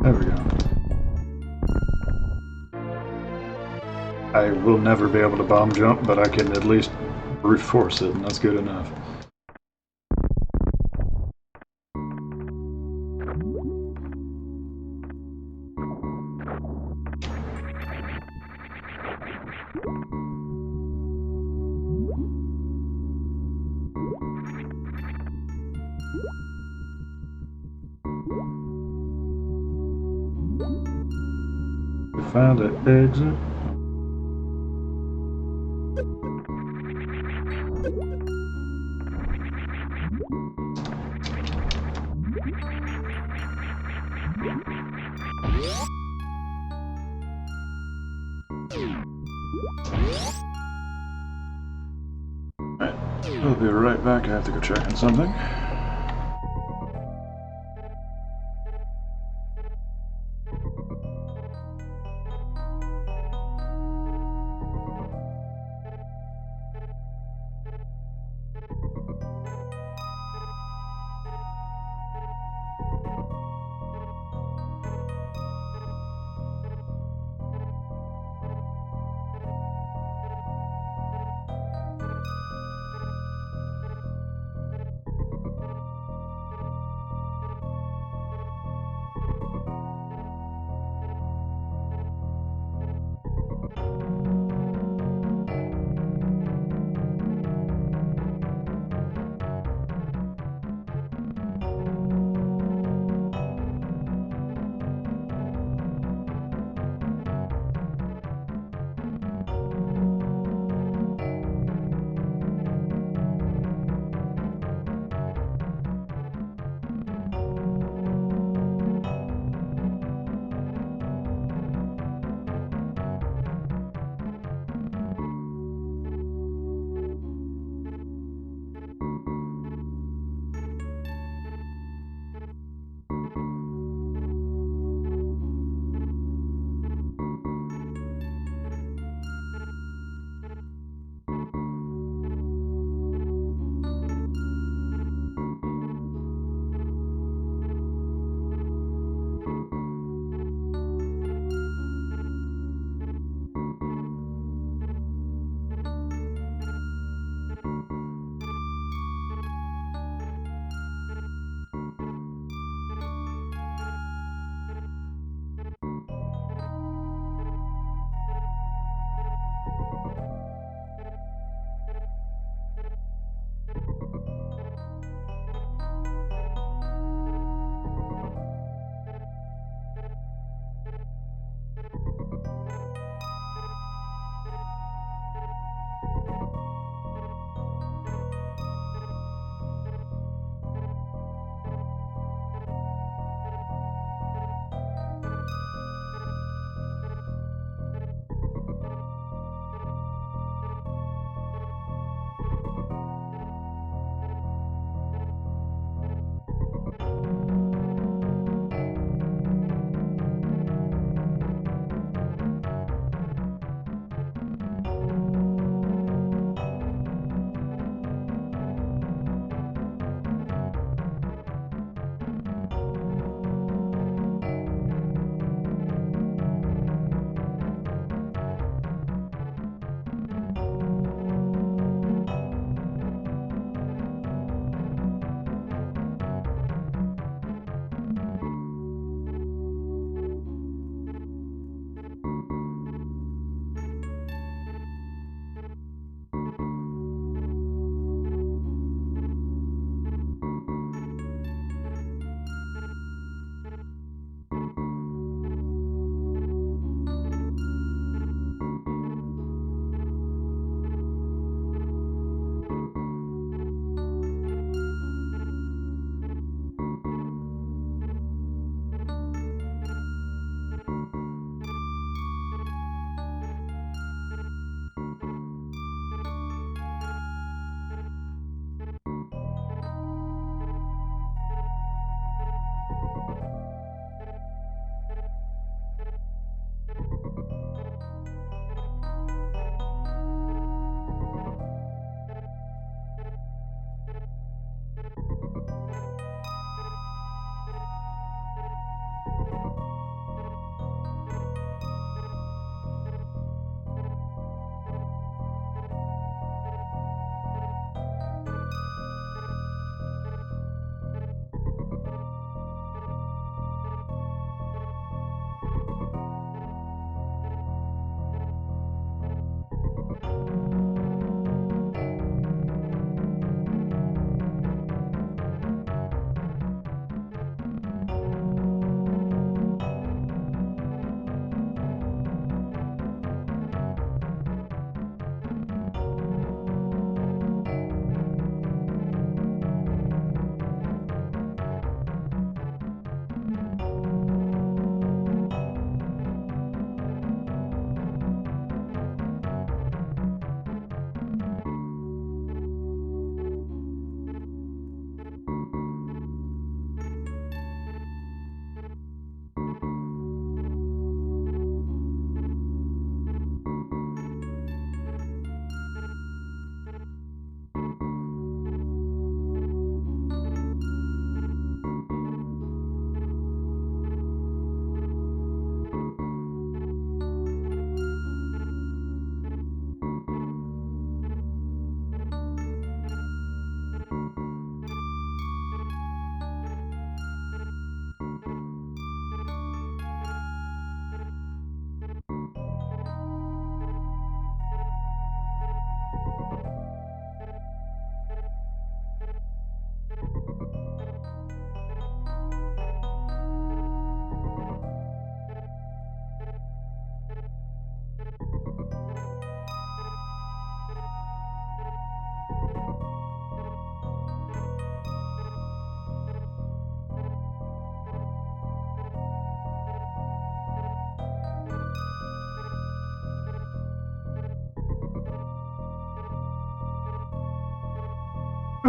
There we go. I will never be able to bomb jump, but I can at least brute force it, and that's good enough. We found an exit. Right. We'll be right back. I have to go check on something.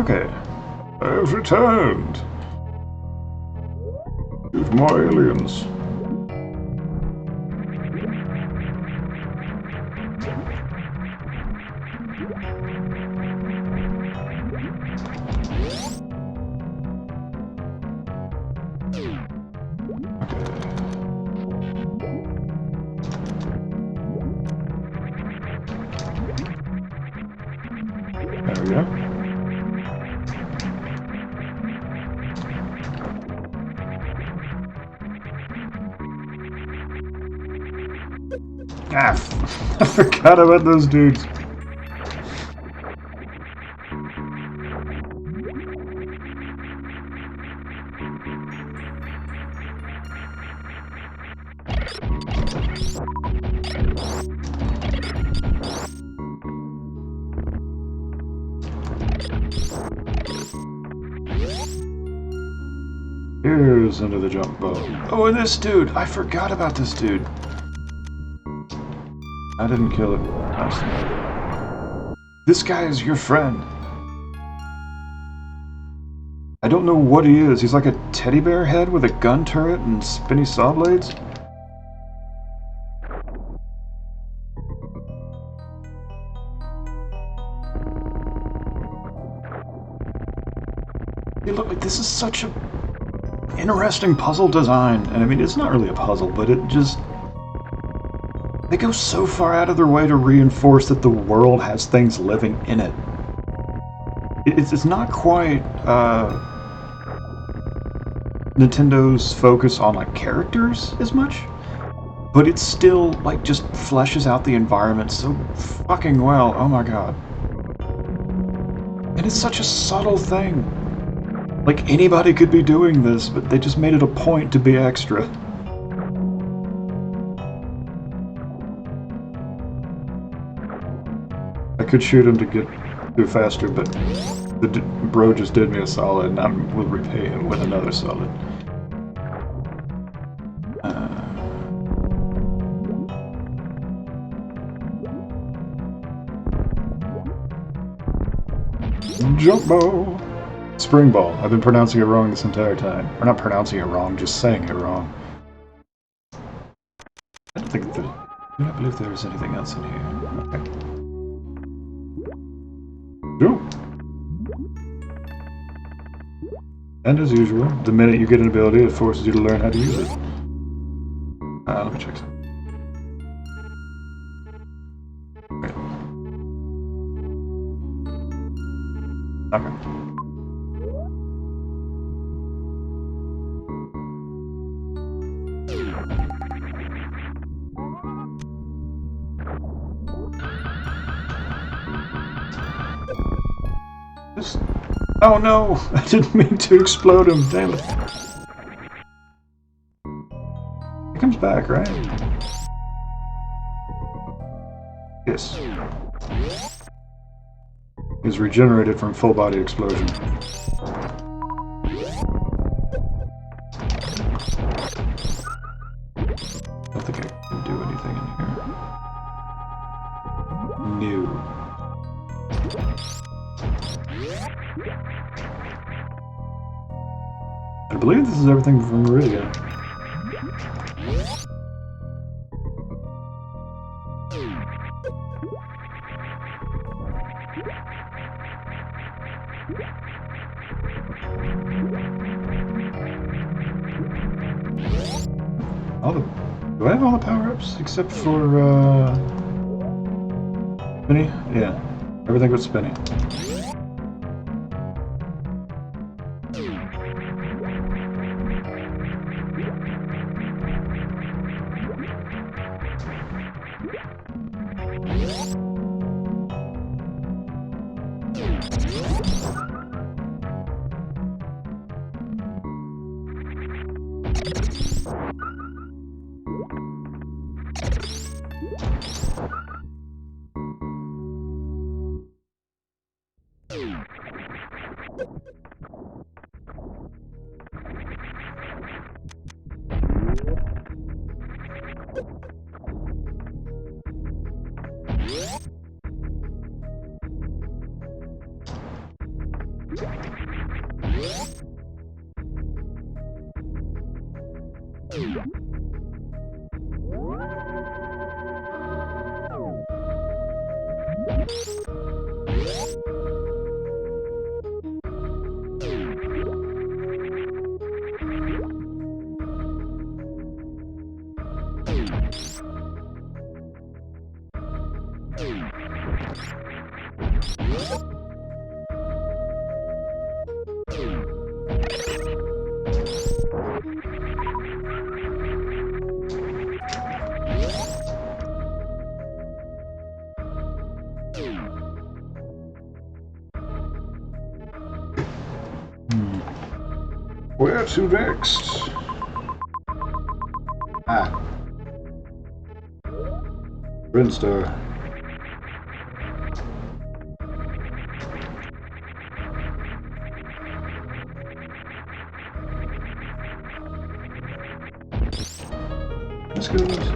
Okay. I've returned. Shoot more aliens. There we go. Ah, I forgot about those dudes. Here's into the jump boat. Oh, and this dude! I forgot about this dude. I didn't kill it. This guy is your friend. I don't know what he is. He's like a teddy bear head with a gun turret and spinny saw blades. Hey, look, this is such a interesting puzzle design. And I mean, it's not really a puzzle, but it just... They go so far out of their way to reinforce that the world has things living in it. It's not quite Nintendo's focus on like characters as much, but it still like just fleshes out the environment so fucking well. Oh my god. And it's such a subtle thing. Like anybody could be doing this, but they just made it a point to be extra. I could shoot him to get through faster, but the bro just did me a solid, and I will repay him with another solid. Jump ball! Spring ball. I've been pronouncing it wrong this entire time. Or not pronouncing it wrong, just saying it wrong. I don't think that... I do not believe there is anything else in here. Okay. Jump! And as usual, the minute you get an ability, it forces you to learn how to use it. Let me check something. Okay. This... Oh no! I didn't mean to explode him, damn it. He comes back, right? Yes. He's regenerated from full body explosion. I don't think I can do anything in here. New. I believe this is everything from Meridian. Do I have all the power-ups except for, Spinny? Yeah. Everything but Spinny. Where to next? Ah. Brinstar. Let's go.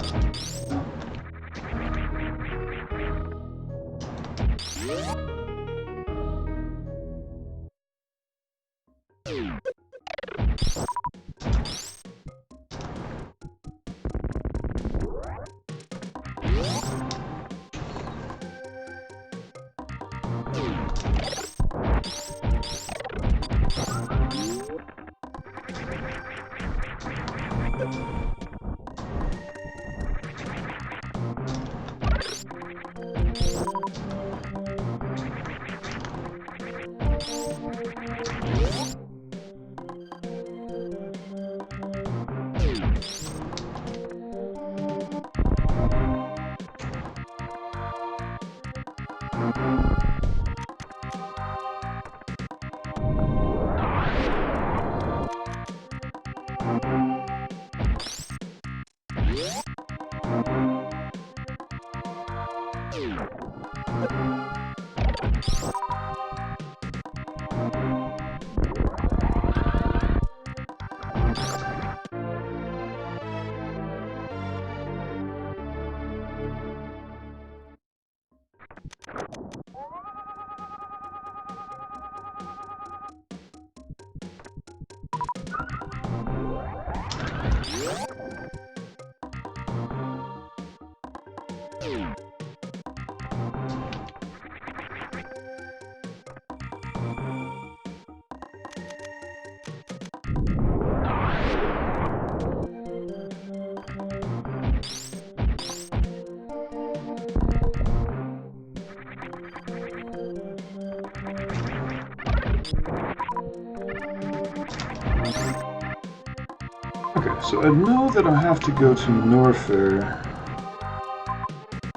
Okay, so I know that I have to go to Norfair.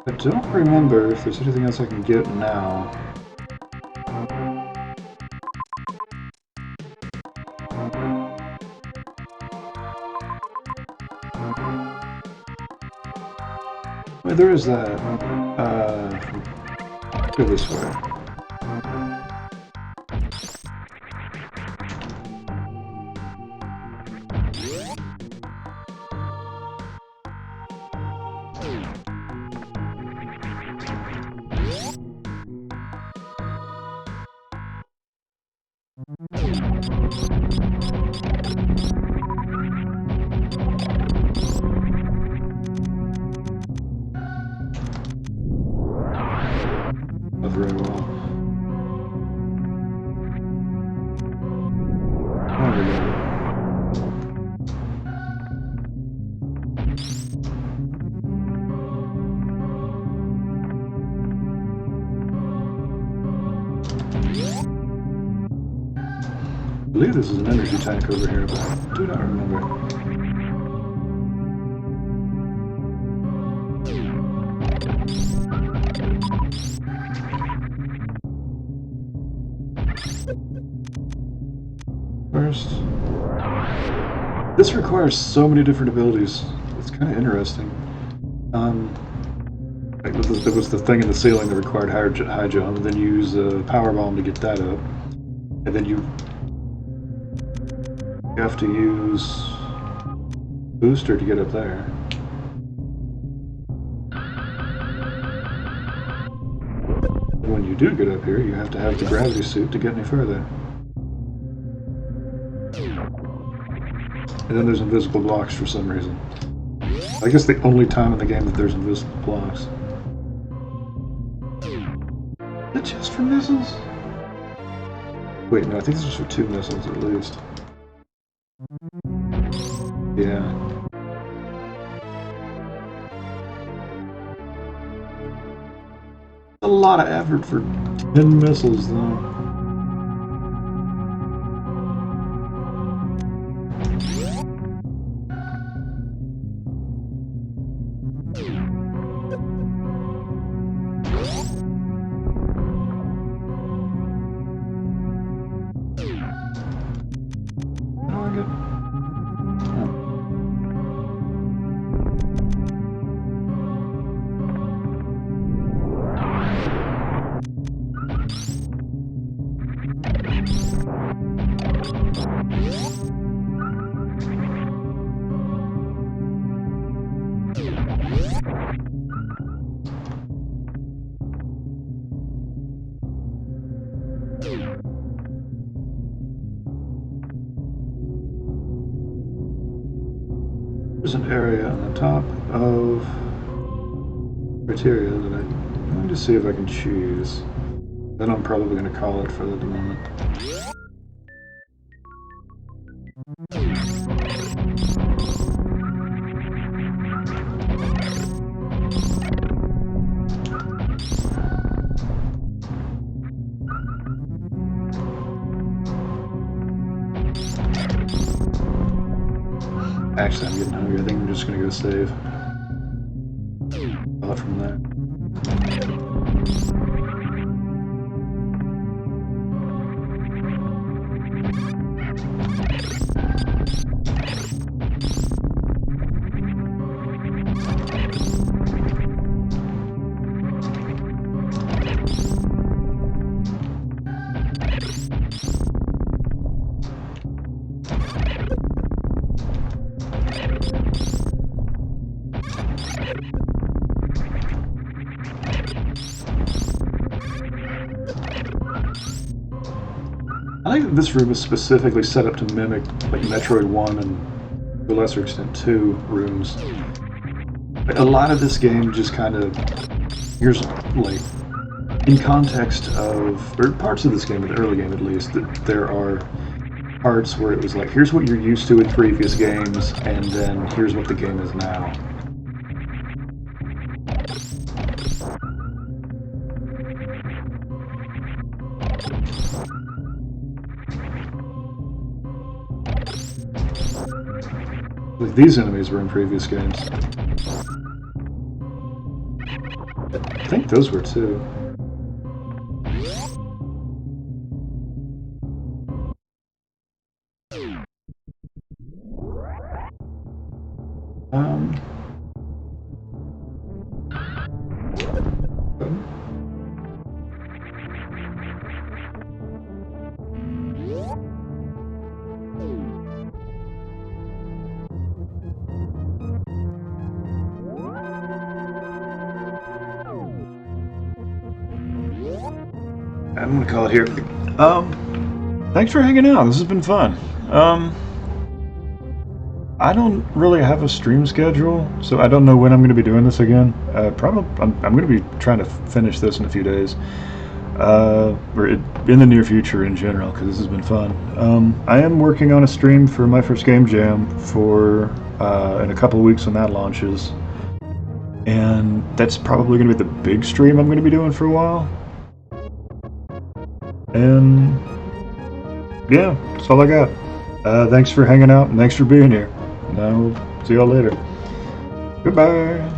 I don't remember if there's anything else I can get now. Wait, there is that. Go this way. Not very well. There we go. I believe this is an energy tank over here, but I do not remember. First, this requires so many different abilities. It's kind of interesting. Like there was the thing in the ceiling that required high jump, and then you use a power bomb to get that up, and then you have to use booster to get up there. When you do get up here, you have to have the gravity suit to get any further. And then there's invisible blocks for some reason. I guess the only time in the game that there's invisible blocks. The chest for missiles? Wait, no, I think this is for 2 missiles at least. Yeah. A lot of effort for 10 missiles, though. There's an area on the top of criteria that I'm going to see if I can choose. Then I'm probably going to call it for the moment. Actually, I'm getting hungry. I think I'm just going to go save. Call it from there. I think that this room is specifically set up to mimic like Metroid 1 and to a lesser extent 2 rooms. Like, a lot of this game just kind of, here's like, in context of, or parts of this game, in the early game at least, that there are parts where it was like, here's what you're used to in previous games, and then here's what the game is now. Like, these enemies were in previous games. I think those were too. I'm gonna call it here. Thanks for hanging out. This has been fun. I don't really have a stream schedule, so I don't know when I'm going to be doing this again. Probably, I'm going to be trying to finish this in a few days, or in the near future in general, because this has been fun. I am working on a stream for my first game jam for in a couple of weeks when that launches, and that's probably going to be the big stream I'm going to be doing for a while. And yeah, that's all I got. Thanks for hanging out and thanks for being here. And I'll see y'all later. Goodbye.